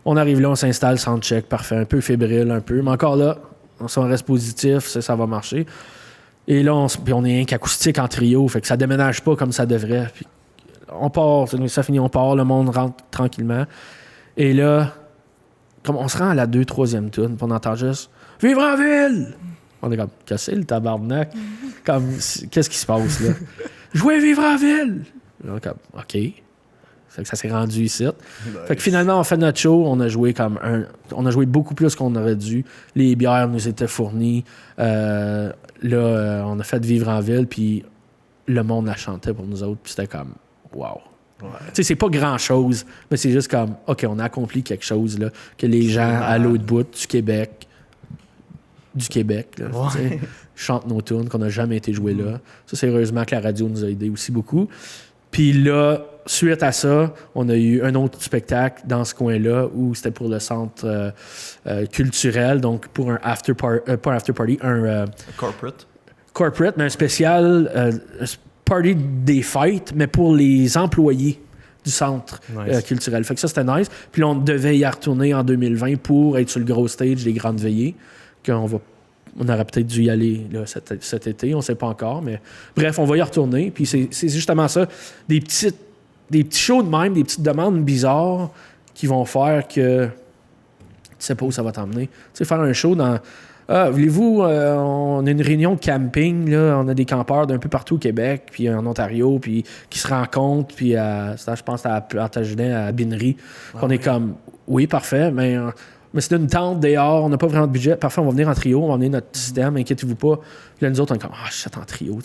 On arrive là, on s'installe, soundcheck, parfait. Un peu fébrile, un peu. Mais encore là, on reste positif, ça va marcher. Et là, on est un qu'acoustique en trio. Fait que ça déménage pas comme ça devrait. Puis on part, ça finit, on part, le monde rentre tranquillement. Et là, comme on se rend à la 2-3e tune, puis on entend juste « Vivre en ville! » On est comme « Qu'est-ce que c'est le tabarnak? » Comme, qu'est-ce qui se passe là? « Jouer Vivre en ville! » On est comme « OK. » Fait que ça s'est rendu ici. Nice. Fait que finalement, on fait notre show, on a joué beaucoup plus qu'on aurait dû. Les bières nous étaient fournies. On a fait Vivre en ville, puis le monde la chantait pour nous autres, puis c'était comme wow. Ouais. Tu sais, c'est pas grand-chose, mais c'est juste comme, OK, on a accompli quelque chose, là, que les gens à l'autre bout du Québec, là, ouais, chantent nos tunes, qu'on n'a jamais été joués là. Ça, c'est heureusement que la radio nous a aidés aussi beaucoup. Puis là, suite à ça, on a eu un autre spectacle dans ce coin-là où c'était pour le centre culturel, donc pour un pas un after party, un corporate, mais un spécial party des fêtes, mais pour les employés du centre culturel. Fait que ça, c'était nice. Puis là, on devait y retourner en 2020 pour être sur le gros stage des Grandes Veillées, on aurait peut-être dû y aller là, cet été, on ne sait pas encore, mais bref, on va y retourner. Puis c'est justement ça, des petits shows de même, des petites demandes bizarres qui vont faire que tu sais pas où ça va t'emmener. Tu sais, faire un show dans... voulez-vous, on a une réunion de camping, là, on a des campeurs d'un peu partout au Québec, puis en Ontario, puis qui se rencontrent, puis je pense à Plantagenet, à Binerie. On est comme, oui, parfait, mais c'est une tente dehors, on n'a pas vraiment de budget. Parfait, on va venir en trio, on va venir notre système, inquiétez-vous pas. Puis là, nous autres, on est comme, je suis en trio.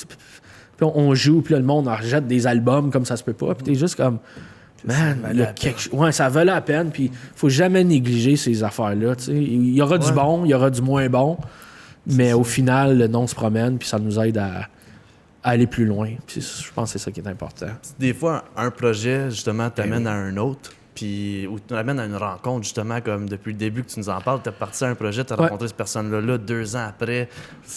Puis on joue, puis là, le monde en rejette des albums comme ça se peut pas. Puis t'es juste comme, man, ça valait la peine. Puis faut jamais négliger ces affaires-là. T'sais. Il y aura du bon, il y aura du moins bon. Mais au final, le nom se promène, puis ça nous aide à aller plus loin. Puis je pense que c'est ça qui est important. Des fois, un projet, justement, t'amène à un autre. Puis, ou tu amènes à une rencontre, justement, comme depuis le début que tu nous en parles, tu as parti à un projet, tu as rencontré cette personne-là, 2 ans après,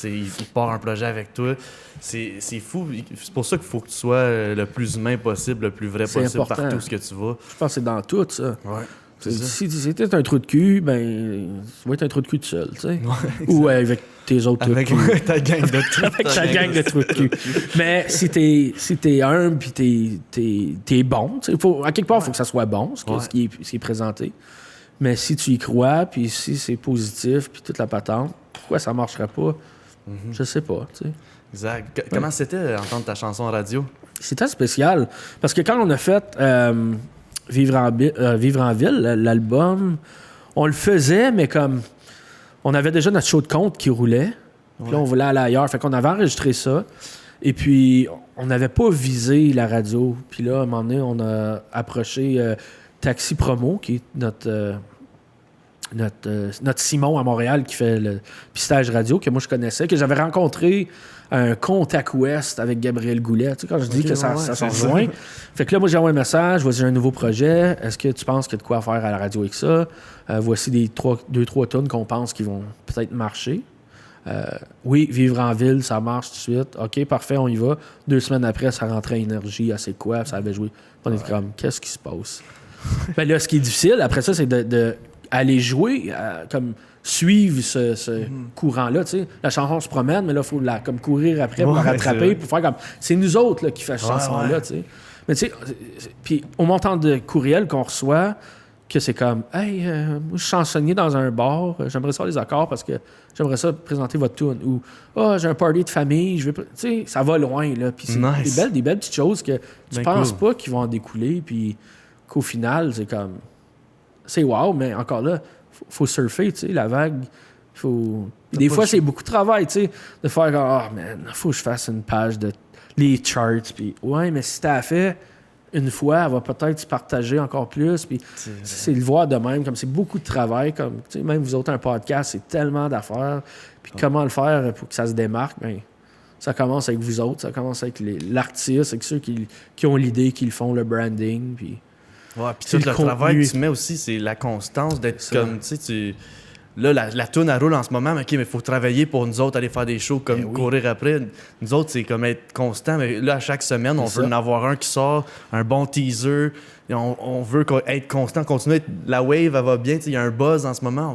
il part un projet avec toi. C'est fou. C'est pour ça qu'il faut que tu sois le plus humain possible, le plus vrai possible important. Partout où tu vas. Je pense que c'est dans tout, ça. Ouais. Si c'était un trou de cul, ben, ça va être un trou de cul tout seul, tu sais. Ouais, ou avec tes autres trous de cul. Avec ta gang de trous. Avec ta gang de trous de cul. Mais si t'es humble puis t'es bon, tu sais, à quelque part, il faut que ça soit bon, ce qui est présenté. Mais si tu y crois, puis si c'est positif, puis toute la patente, pourquoi ça marcherait pas? Je sais pas, tu sais. Exact. Comment c'était entendre ta chanson en radio? C'était spécial. Parce que quand on a fait Vivre en ville, l'album, on le faisait, mais comme on avait déjà notre show de compte qui roulait. Puis là, on voulait aller ailleurs. Fait qu'on avait enregistré ça. Et puis, on n'avait pas visé la radio. Puis là, à un moment donné, on a approché Taxi Promo, qui est notre Simon à Montréal qui fait le pistage radio, que moi je connaissais, que j'avais rencontré un Contact Ouest avec Gabriel Goulet. Tu sais, quand je dis que ça s'en rejoint. Fait que là, moi j'ai envoyé un message, voici j'ai un nouveau projet. Est-ce que tu penses qu'il y a de quoi faire à la radio avec ça? Voici deux, trois tonnes qu'on pense qui vont peut-être marcher. Oui, Vivre en ville, ça marche tout de suite. OK, parfait, on y va. 2 semaines après, ça rentrait à Énergie, assez quoi, ça avait joué. On était comme, qu'est-ce qui se passe? Ben là, ce qui est difficile, après ça, c'est de aller jouer, comme suivre ce courant-là. Tu sais. La chanson se promène, mais là, il faut comme courir après pour la rattraper, pour faire comme... C'est nous autres là, qui faisons cette chanson-là. Tu sais. Mais tu sais, puis au montant de courriels qu'on reçoit, que c'est comme « Hey, moi, je suis chansonnier dans un bar, j'aimerais ça les accords parce que j'aimerais ça présenter votre tune. » Ou « Ah, j'ai un party de famille, je vais... » Tu sais, ça va loin, là. Puis c'est des belles petites choses que tu penses pas qu'ils vont en découler, puis qu'au final, c'est comme... C'est wow, mais encore là, faut surfer, tu sais, la vague. Des fois, c'est beaucoup de travail, tu sais, de faire comme « Ah, man, faut que je fasse une page de les charts. » Puis ouais, mais si t'as fait une fois, elle va peut-être se partager encore plus. Puis c'est le voir de même, comme c'est beaucoup de travail. Comme, tu sais, même vous autres, un podcast, c'est tellement d'affaires. Puis comment le faire pour que ça se démarque, bien, ça commence avec vous autres, ça commence avec l'artiste, avec ceux qui ont l'idée, qui le font, le branding. Puis puis tout le travail que tu mets aussi, c'est la constance d'être comme, tu sais, là, la toune, elle roule en ce moment, mais OK, mais il faut travailler pour nous autres, aller faire des shows, comme courir après. Nous autres, c'est comme être constant, mais là, à chaque semaine, on veut en avoir un qui sort, un bon teaser. Et on veut être constant, continuer. La wave, elle va bien. Il y a un buzz en ce moment,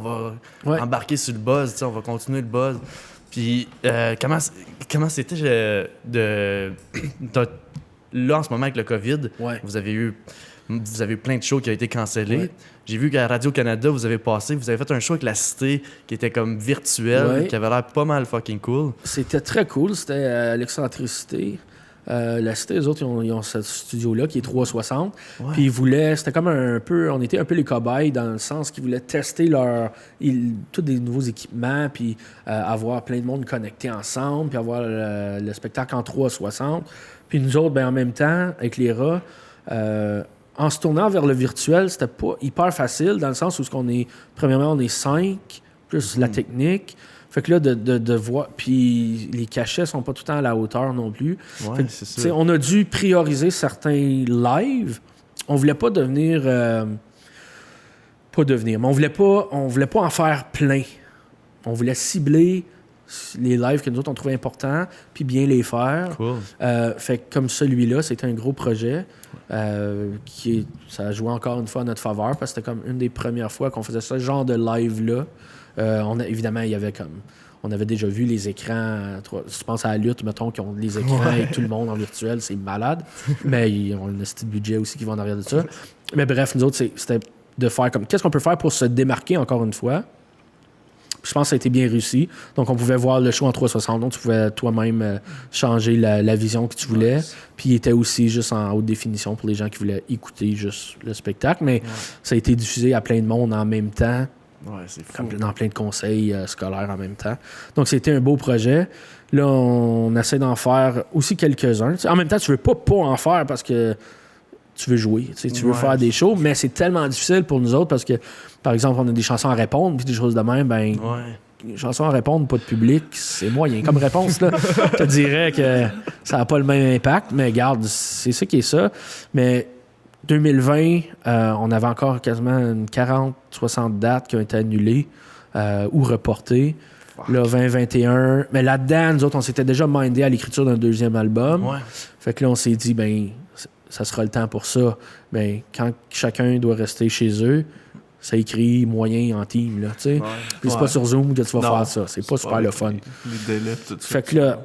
on va embarquer sur le buzz, on va continuer le buzz. Puis, comment c'était là, en ce moment, avec le COVID, vous avez eu plein de shows qui ont été cancellés. Ouais. J'ai vu qu'à Radio-Canada, vous avez fait un show avec La Cité qui était comme virtuel, qui avait l'air pas mal fucking cool. C'était très cool. C'était l'excentricité. La Cité, eux autres, ils ont ce studio-là qui est 360. Puis ils voulaient... C'était comme on était un peu les cobayes dans le sens qu'ils voulaient tester tous des nouveaux équipements, puis avoir plein de monde connecté ensemble, puis avoir le spectacle en 360. Puis nous autres, ben, en même temps, avec les rats... en se tournant vers le virtuel, c'était pas hyper facile, dans le sens où premièrement, on est 5, plus la technique. Fait que là, de voir... Puis les cachets sont pas tout le temps à la hauteur non plus. Ouais, c'est ça. On a dû prioriser certains lives. On voulait pas devenir... mais on voulait pas en faire plein. On voulait cibler les lives que nous autres, on trouvait importants, puis bien les faire. Cool. Fait que comme celui-là, c'était un gros projet. Ça a joué encore une fois à notre faveur parce que c'était comme une des premières fois qu'on faisait ce genre de live-là. Évidemment, il y avait comme... On avait déjà vu les écrans... Je pense à la lutte, mettons, qui ont les écrans avec tout le monde en virtuel, c'est malade. Mais ils ont un petit budget aussi qui va en arrière de ça. Mais bref, nous autres, c'était de faire comme... Qu'est-ce qu'on peut faire pour se démarquer, encore une fois? Je pense que ça a été bien réussi. Donc, on pouvait voir le show en 360. Donc, tu pouvais toi-même changer la vision que tu voulais. Puis, il était aussi juste en haute définition pour les gens qui voulaient écouter juste le spectacle. Mais ça a été diffusé à plein de monde en même temps. Ouais, c'est fou. Dans plein de conseils scolaires en même temps. Donc, c'était un beau projet. Là, on essaie d'en faire aussi quelques-uns. En même temps, tu veux pas en faire parce que tu veux jouer, tu veux faire des shows, mais c'est tellement difficile pour nous autres parce que, par exemple, on a des chansons à répondre, puis des choses de même, ben, les chansons à répondre, pas de public, c'est moyen. Comme réponse, là, je te dirais que ça n'a pas le même impact, mais regarde, c'est ça qui est ça. Mais 2020, on avait encore quasiment une 40-60 dates qui ont été annulées ou reportées. Là, 2021. Mais là-dedans, nous autres, on s'était déjà mindé à l'écriture d'un deuxième album. Fait que là, on s'est dit, ben, ça sera le temps pour ça. Ben, quand chacun doit rester chez eux, ça écrit moyen en team, là, tu sais. Puis c'est pas sur Zoom que tu vas faire ça. C'est pas super le fun. Les délais, tout ça. Fait que là,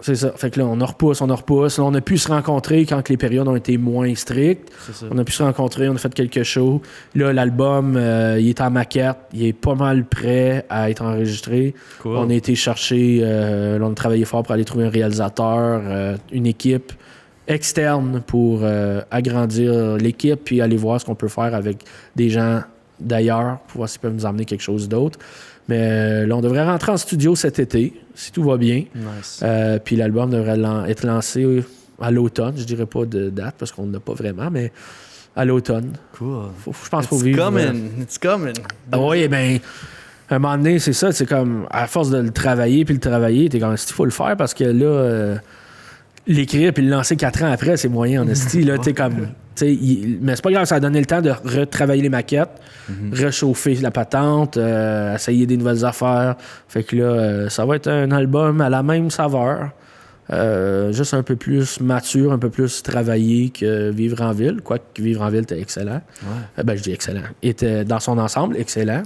C'est ça. Fait que là, on repousse. Là, on a pu se rencontrer quand les périodes ont été moins strictes. On a pu se rencontrer, on a fait quelques shows. Là, l'album, il est en maquette. Il est pas mal prêt à être enregistré. Cool. On a été chercher... on a travaillé fort pour aller trouver un réalisateur, une équipe externe pour agrandir l'équipe puis aller voir ce qu'on peut faire avec des gens d'ailleurs pour voir s'ils peuvent nous emmener quelque chose d'autre. Mais là, on devrait rentrer en studio cet été, si tout va bien. Nice. Puis l'album devrait être lancé à l'automne. Je dirais pas de date parce qu'on ne l'a pas vraiment, mais à l'automne. Cool. Je pense qu'il faut vivre. It's coming. Oui, bien, à un moment donné, c'est ça. C'est comme, à force de le travailler, t'es comme, il faut le faire parce que là, l'écrire puis le lancer 4 ans après, c'est moyen en esti. Là, t'es comme... mais c'est pas grave, ça a donné le temps de retravailler les maquettes, réchauffer la patente, essayer des nouvelles affaires. Fait que là, ça va être un album à la même saveur, juste un peu plus mature, un peu plus travaillé que Vivre en ville. Quoique Vivre en ville était excellent. Ouais. Je dis excellent. Était dans son ensemble excellent.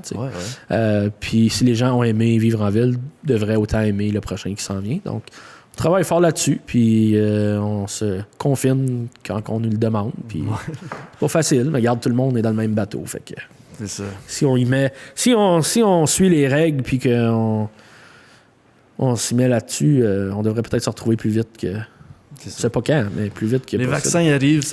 Puis si les gens ont aimé Vivre en ville, devraient autant aimer le prochain qui s'en vient. Donc, on travaille fort là-dessus, puis on se confine quand on nous le demande. Puis c'est pas facile, mais regarde, tout le monde est dans le même bateau. Fait que c'est ça. Si on y met, si on suit les règles, puis qu'on s'y met là-dessus, on devrait peut-être se retrouver plus vite que. Je sais pas quand, mais plus vite que les possible. vaccins arrivent,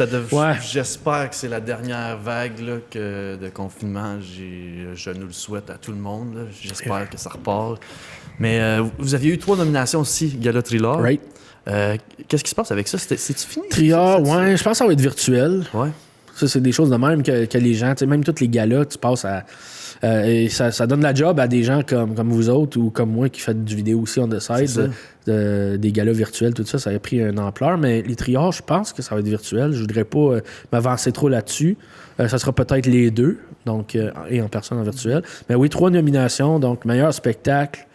j'espère que c'est la dernière vague là, de confinement. Je nous le souhaite à tout le monde. Là. J'espère que ça repart. Mais vous aviez eu 3 nominations aussi, Gala Trilard. Right. Qu'est-ce qui se passe avec ça? C'est-tu fini? Trilard, je pense que ça va être virtuel. Ouais. Ça, c'est des choses de même que les gens, même tous les galas, tu passes à... et ça donne la job à des gens comme vous autres ou comme moi qui fait du vidéo aussi on the side, des galas virtuels, tout ça, ça a pris une ampleur. Mais les triards, je pense que ça va être virtuel. Je voudrais pas m'avancer trop là-dessus. Ça sera peut-être les deux, donc et en personne en virtuel. Mais oui, 3 nominations, donc meilleur spectacle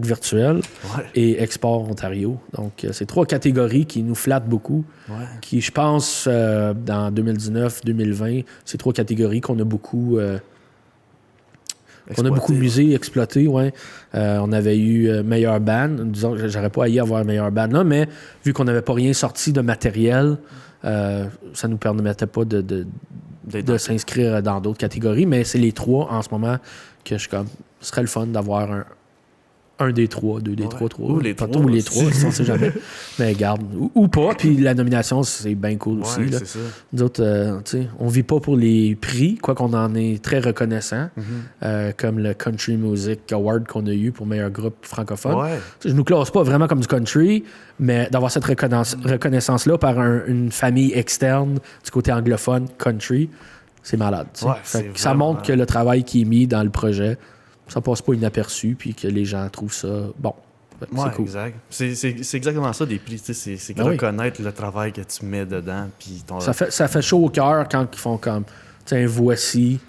virtuel et Export Ontario. Donc, c'est 3 catégories qui nous flattent beaucoup, qui, je pense, dans 2019-2020, c'est 3 catégories qu'on a beaucoup... on a beaucoup misé, exploité, on avait eu meilleur band. Disons que j'aurais pas haï avoir meilleur band là, mais vu qu'on n'avait pas rien sorti de matériel, ça nous permettait pas de s'inscrire dans d'autres catégories. Mais c'est les 3 en ce moment que ce serait le fun d'avoir un des 3, 2 des 3, 3. Ou les 3. Ou les 3, on sait jamais. Mais garde, ou pas. Puis la nomination, c'est bien cool aussi. Là. C'est ça. Nous autres, on vit pas pour les prix, quoique on en est très reconnaissant, comme le Country Music Award qu'on a eu pour meilleur groupe francophone. Ouais. Je nous classe pas vraiment comme du country, mais d'avoir cette reconnaissance-là par une famille externe du côté anglophone, country, c'est malade. Ça montre que le travail qui est mis dans le projet, ça passe pas inaperçu, puis que les gens trouvent ça bon. C'est cool. Exact. C'est exactement ça, des prix. C'est reconnaître le travail que tu mets dedans. Puis ça fait chaud au cœur quand ils font comme, voici,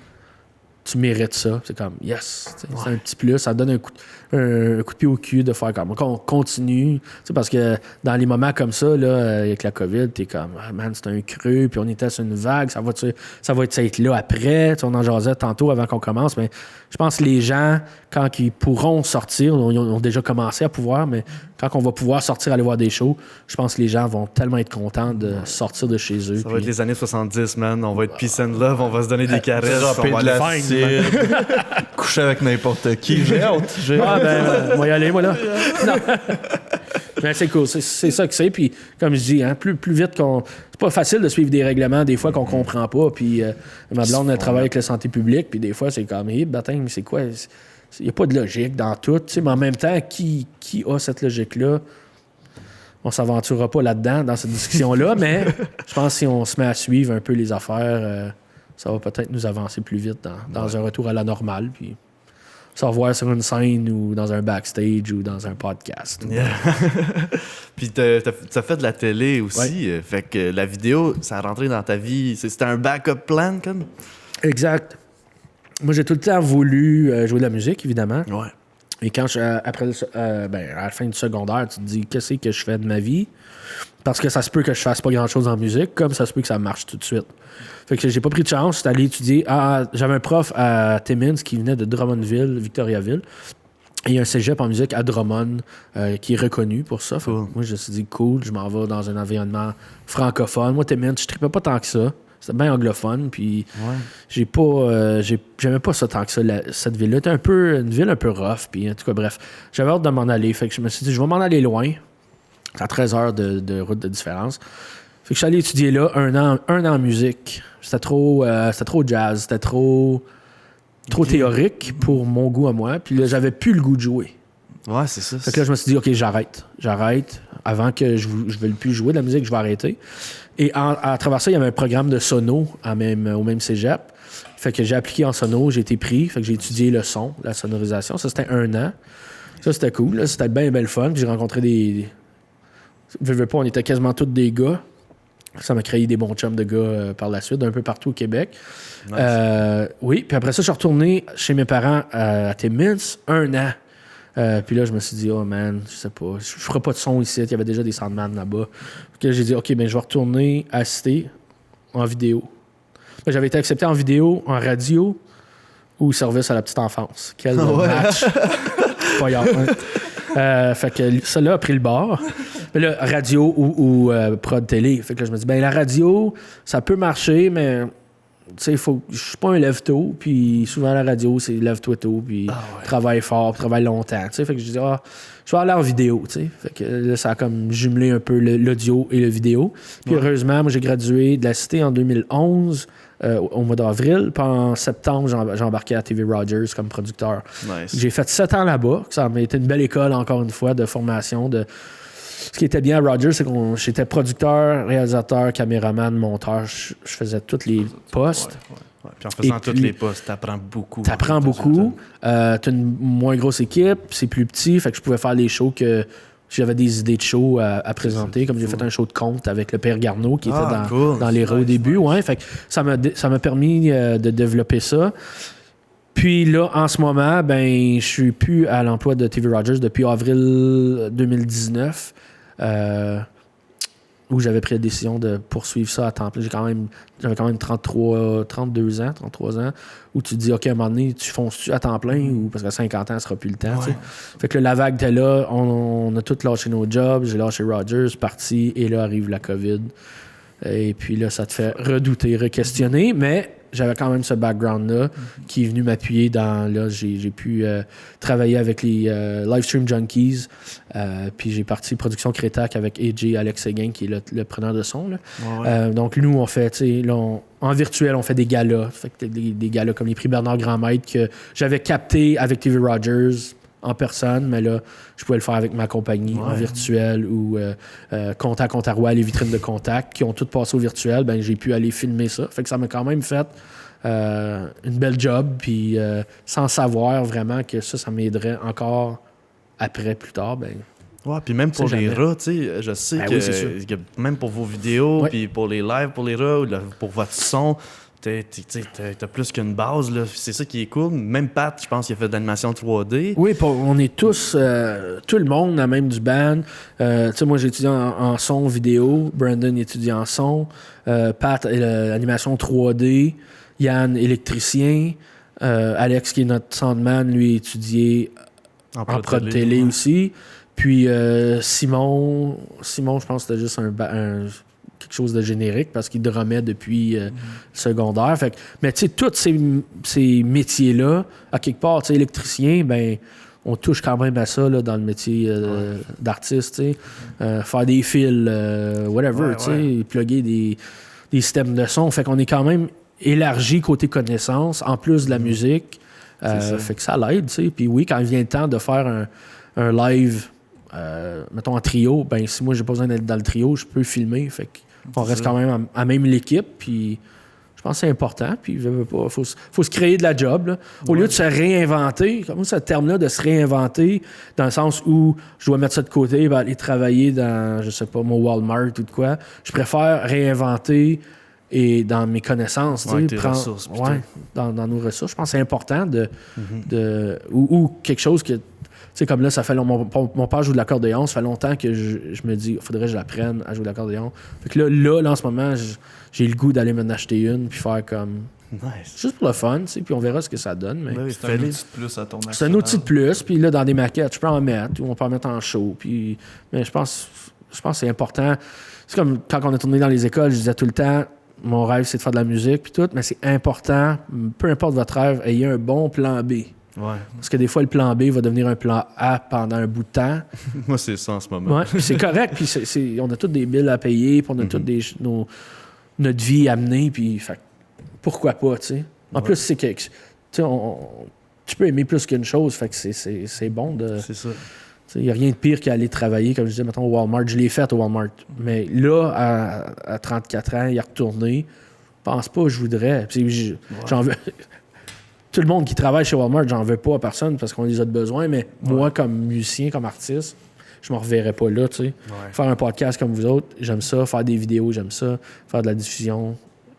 tu mérites ça. C'est comme, yes. C'est un petit plus. Ça donne un coup de pied au cul de faire comme, on continue. Parce que dans les moments comme ça, là, avec la COVID, t'es comme, man, c'est un creux, puis on était sur une vague, ça va être là après. On en jasait tantôt avant qu'on commence, mais je pense que les gens, quand ils pourront sortir, ils ont déjà commencé à pouvoir, mais quand on va pouvoir sortir, aller voir des shows, je pense que les gens vont tellement être contents de sortir de chez eux. Ça va être les années 70, man. On va être peace and love, on va se donner des caresses, on va aller coucher avec n'importe qui. J'ai hâte. On va y aller, moi, là. Non. Mais c'est cool, c'est ça que c'est. Puis, comme je dis, plus vite qu'on... C'est pas facile de suivre des règlements, des fois, qu'on comprend pas. Puis, ma blonde, elle travaille avec la santé publique, puis des fois, c'est comme, baptême, c'est quoi? Il n'y a pas de logique dans tout. Mais en même temps, qui a cette logique-là? On s'aventurera pas là-dedans, dans cette discussion-là, mais je pense que si on se met à suivre un peu les affaires, ça va peut-être nous avancer plus vite dans un retour à la normale. Puis... se revoir sur une scène ou dans un backstage ou dans un podcast. Yeah. Puis t'as fait de la télé aussi. Fait que la vidéo, ça a rentré dans ta vie. C'était un backup plan, comme? Exact. Moi, j'ai tout le temps voulu jouer de la musique, évidemment. Ouais. Et quand après à la fin du secondaire, tu te dis, qu'est-ce que je fais de ma vie? Parce que ça se peut que je fasse pas grand-chose en musique, comme ça se peut que ça marche tout de suite. Fait que j'ai pas pris de chance. J'étais allé étudier. J'avais un prof à Timmins qui venait de Drummondville, Victoriaville. Et il y a un cégep en musique à Drummond qui est reconnu pour ça. Cool. Moi, je me suis dit, cool, je m'en vais dans un environnement francophone. Moi, Timmins, je tripais pas tant que ça. C'était bien anglophone, puis j'aimais pas ça tant que ça. Cette ville-là était une ville un peu rough, puis en tout cas, bref. J'avais hâte de m'en aller, fait que je me suis dit, je vais m'en aller loin. C'est à 13 heures de route de différence. Fait que je suis allé étudier là un an en musique. C'était trop jazz, c'était trop théorique pour mon goût à moi, puis là, j'avais plus le goût de jouer. Ouais, c'est ça. Fait que là, je me suis dit, OK, j'arrête. Avant que je ne veuille plus jouer de la musique, je vais arrêter. Et à travers ça, il y avait un programme de sono au même cégep. Fait que j'ai appliqué en sono, j'ai été pris. Fait que j'ai étudié le son, la sonorisation. Ça, c'était 1 an. Ça, c'était cool. Là. C'était bien, bien le fun. Puis j'ai rencontré des... Je veux pas, on était quasiment tous des gars. Ça m'a créé des bons chums de gars par la suite, d'un peu partout au Québec. Nice. Oui, puis après ça, je suis retourné chez mes parents à Timmins 1 an. Puis là, je me suis dit, oh man, je sais pas, je ferai pas de son ici. Il y avait déjà des soundman là-bas. Puis là, j'ai dit, OK, ben je vais retourner assister en vidéo. Là, j'avais été accepté en vidéo, en radio ou service à la petite enfance. Quel match! Pas hier, hein? Fait que ça là a pris le bord. Mais là, radio ou prod télé. Fait que là, je me dis, ben la radio, ça peut marcher, mais tu sais, je suis pas un lève-tôt, puis souvent la radio, c'est lève-toi tôt, puis travaille fort, puis travaille longtemps, tu sais. Fait que je dis, je vais aller en vidéo, tu sais. Fait que là, ça a comme jumelé un peu l'audio et le vidéo. Puis heureusement, moi, j'ai gradué de la Cité en 2011, au mois d'avril, puis en septembre, j'ai embarqué à TV Rogers comme producteur. Nice. J'ai fait 7 ans là-bas, ça m'a été une belle école, encore une fois, de formation, Ce qui était bien à Rogers, c'est que j'étais producteur, réalisateur, caméraman, monteur. Je faisais tous les postes. Ouais. Puis en faisant tous les postes, t'apprends beaucoup. T'apprends beaucoup. T'as une moins grosse équipe, c'est plus petit, fait que je pouvais faire les shows que j'avais des idées de shows à présenter. Comme j'ai fait un show de conte avec le père Garneau qui était dans les rôles au début. Ouais, fait que ça m'a permis de développer ça. Puis là, en ce moment, ben, je suis plus à l'emploi de TV Rogers depuis avril 2019. Où j'avais pris la décision de poursuivre ça à temps plein. J'avais quand même 33 ans, où tu te dis, OK, à un moment donné, tu fonces-tu à temps plein ou parce qu'à 50 ans, ça sera plus le temps. Ouais. Fait que là, la vague était là, on a tous lâché nos jobs, j'ai lâché Rogers, parti, et là arrive la COVID. Et puis là, ça te fait redouter, re-questionner, mais j'avais quand même ce background-là qui est venu m'appuyer dans... Là, j'ai pu travailler avec les Livestream Junkies, puis j'ai parti Production Crétac avec AJ Alex Séguin, qui est le preneur de son. Là. Ouais. Donc, nous, on fait, tu sais, en virtuel, on fait des galas. Fait que des galas comme les prix Bernard Grandmaître que j'avais capté avec TV Rogers en personne, mais là, je pouvais le faire avec ma compagnie en virtuel ou Contact Ontario, les vitrines de Contact, qui ont toutes passé au virtuel. Ben, j'ai pu aller filmer ça. Fait que ça m'a quand même fait une belle job, puis sans savoir vraiment que ça m'aiderait encore après, plus tard, ben... Ouais, puis même pour les rats, tu sais, je sais que même pour vos vidéos, puis pour les lives, pour les rats, pour votre son... T'as plus qu'une base, là. C'est ça qui est cool. Même Pat, je pense qu'il a fait de l'animation 3D. Oui, on est tous, tout le monde, même du band. Tu sais, moi, j'ai étudié en son vidéo. Brandon étudie en son. Pat, animation 3D. Yann, électricien. Alex, qui est notre soundman, lui, étudié en prod télé aussi. Puis Simon, je pense que c'était juste quelque chose de générique parce qu'il drummait depuis le secondaire. Fait que, mais tu sais, tous ces métiers-là, à quelque part, tu sais, électricien, ben, on touche quand même à ça là, dans le métier d'artiste, tu sais. Faire des fils, whatever, tu sais, plugger des systèmes de son. Fait qu'on est quand même élargi côté connaissance, en plus de la musique. Fait que ça l'aide, tu sais. Puis oui, quand il vient le temps de faire un live, mettons en trio, ben si moi j'ai pas besoin d'être dans le trio, je peux filmer. Fait qu'on reste quand même à même l'équipe, puis je pense que c'est important, puis faut se créer de la job, là. Au lieu de se réinventer, comme ce terme-là, de se réinventer, dans le sens où je dois mettre ça de côté, aller travailler dans, je sais pas, mon Walmart ou de quoi, je préfère réinventer et dans mes connaissances, ressources, dans nos ressources. Je pense que c'est important ou quelque chose que... Tu sais, comme là, ça fait mon père joue de l'accordéon, ça fait longtemps que je me dis, il faudrait que je l'apprenne à jouer de l'accordéon. Fait que là, en ce moment, j'ai le goût d'aller m'en acheter une, puis faire comme Nice. Juste pour le fun, tu sais, puis on verra ce que ça donne. Mais... Oui, c'est un outil de plus à ton arsenal. C'est un outil de plus, puis là, dans des maquettes, je peux en mettre, ou on peut en mettre en show. Puis... Mais je pense que c'est important. C'est comme quand on est tourné dans les écoles, je disais tout le temps, mon rêve, c'est de faire de la musique, puis tout, mais c'est important, peu importe votre rêve, ayez un bon plan B. Ouais. Parce que des fois, le plan B va devenir un plan A pendant un bout de temps. Moi, c'est ça en ce moment. Ouais, puis c'est correct, puis on a tous des billes à payer, puis on a toutes notre vie à mener, puis fait, pourquoi pas, tu sais. En plus, c'est que tu peux aimer plus qu'une chose, fait que c'est bon de... C'est ça. Il n'y a rien de pire qu'aller travailler, comme je disais, mettons, au Walmart. Je l'ai fait au Walmart. Mais là, à 34 ans, y retourner, je pense pas que je voudrais. J'en veux... Tout le monde qui travaille chez Walmart, j'en veux pas à personne parce qu'on les a de besoin, mais moi, comme musicien, comme artiste, je me reverrais pas là, tu sais. Faire un podcast comme vous autres, j'aime ça. Faire des vidéos, j'aime ça. Faire de la diffusion,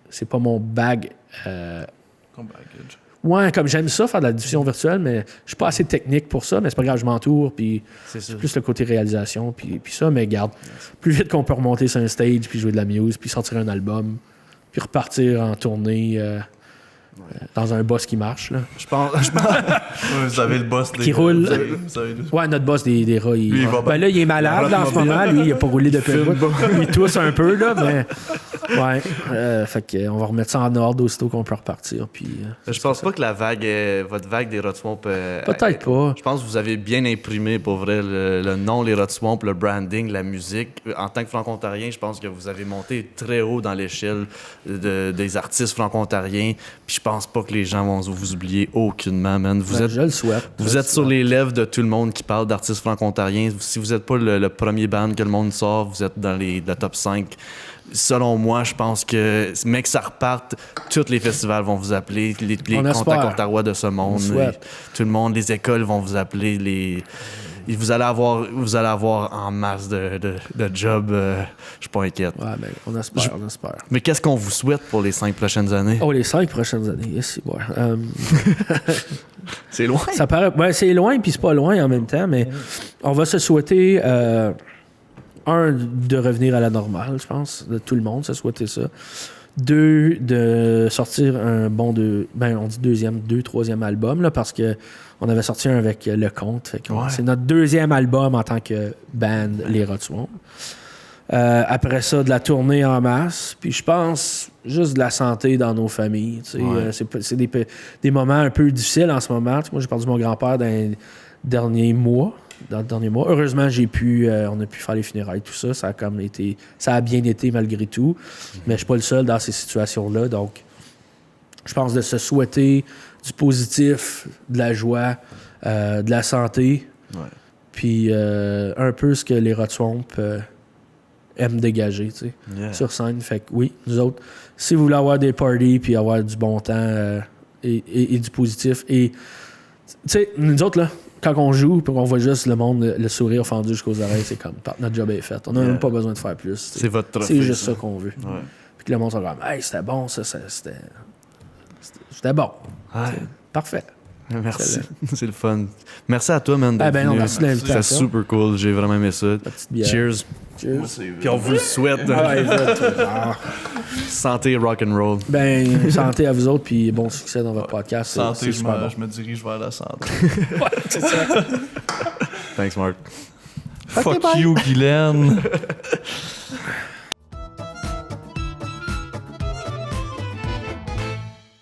c'est pas mon bag. Ton baggage. Ouais, comme j'aime ça, faire de la diffusion virtuelle, mais je suis pas assez technique pour ça, mais c'est pas grave, je m'entoure, puis c'est plus le côté réalisation, puis ça, mais garde, plus vite qu'on peut remonter sur un stage, puis jouer de la muse, puis sortir un album, puis repartir en tournée dans un boss qui marche, là. Je pense... Vous avez le boss qui roule. Ouais, notre boss des rats, il là, il est malade là, en ce moment, lui, il a pas roulé depuis un bout. Il tousse un peu, là, mais... Ouais, fait qu'on va remettre ça en ordre aussitôt qu'on peut repartir. Puis, je pense pas que la vague, votre vague des Rod Swamp... Peut-être pas. Je pense que vous avez bien imprimé, pour vrai, le nom, les Rod Swamp, le branding, la musique. En tant que franco-ontarien, je pense que vous avez monté très haut dans l'échelle des artistes franco-ontariens. Puis je pense pas que les gens vont vous oublier aucunement, man. Je le souhaite. Vous êtes sur les lèvres de tout le monde qui parle d'artistes franco-ontariens. Si vous êtes pas le premier band que le monde sort, vous êtes dans le top 5. Selon moi, je pense que, mec, ça reparte, tous les festivals vont vous appeler, les contacts Ontario de ce monde, tout le monde, les écoles vont vous appeler, vous allez avoir en masse de jobs, je suis pas inquiète. Ouais, ben, on espère. Mais qu'est-ce qu'on vous souhaite pour les 5 prochaines années? Oh, les 5 prochaines années, yes, ouais. C'est loin. Ça paraît, c'est loin, puis c'est pas loin en même temps, mais on va se souhaiter... de revenir à la normale, je pense, de tout le monde, se souhaiter ça. 2, de sortir un bon on dit troisième album, là, parce que on avait sorti un avec Le Comte. C'est notre 2e album en tant que band, les Rod Swamp. Après ça, de la tournée en masse. Puis je pense juste de la santé dans nos familles. C'est des moments un peu difficiles en ce moment. Moi, j'ai perdu mon grand-père dans le dernier mois. Heureusement, on a pu faire les funérailles, tout ça. Ça a bien été malgré tout. Mais je suis pas le seul dans ces situations-là. Donc, je pense de se souhaiter du positif, de la joie, de la santé. Ouais. Puis un peu ce que les Rod Swamp aiment dégager, tu sais, sur scène. Fait que oui, nous autres, si vous voulez avoir des parties puis avoir du bon temps et du positif. Et, tu sais, nous autres, là, quand on joue et qu'on voit juste le monde, le sourire fendu jusqu'aux oreilles, c'est comme notre job est fait. On n'a même pas besoin de faire plus. C'est votre trophée. C'est juste ça qu'on veut. Ouais. Puis que le monde soit comme, hey, c'était bon, c'était bon. Ouais. Parfait. Merci. C'est le fun. Merci à toi, man. Merci de l'invitation. C'est super cool. J'ai vraiment aimé ça. Cheers. Puis on vous le souhaite. Santé rock'n'roll. Santé à vous autres, puis bon succès dans votre podcast. Santé, je me dirige vers la santé. Ouais, c'est ça. Thanks, Mark. Fuck you, Guylaine.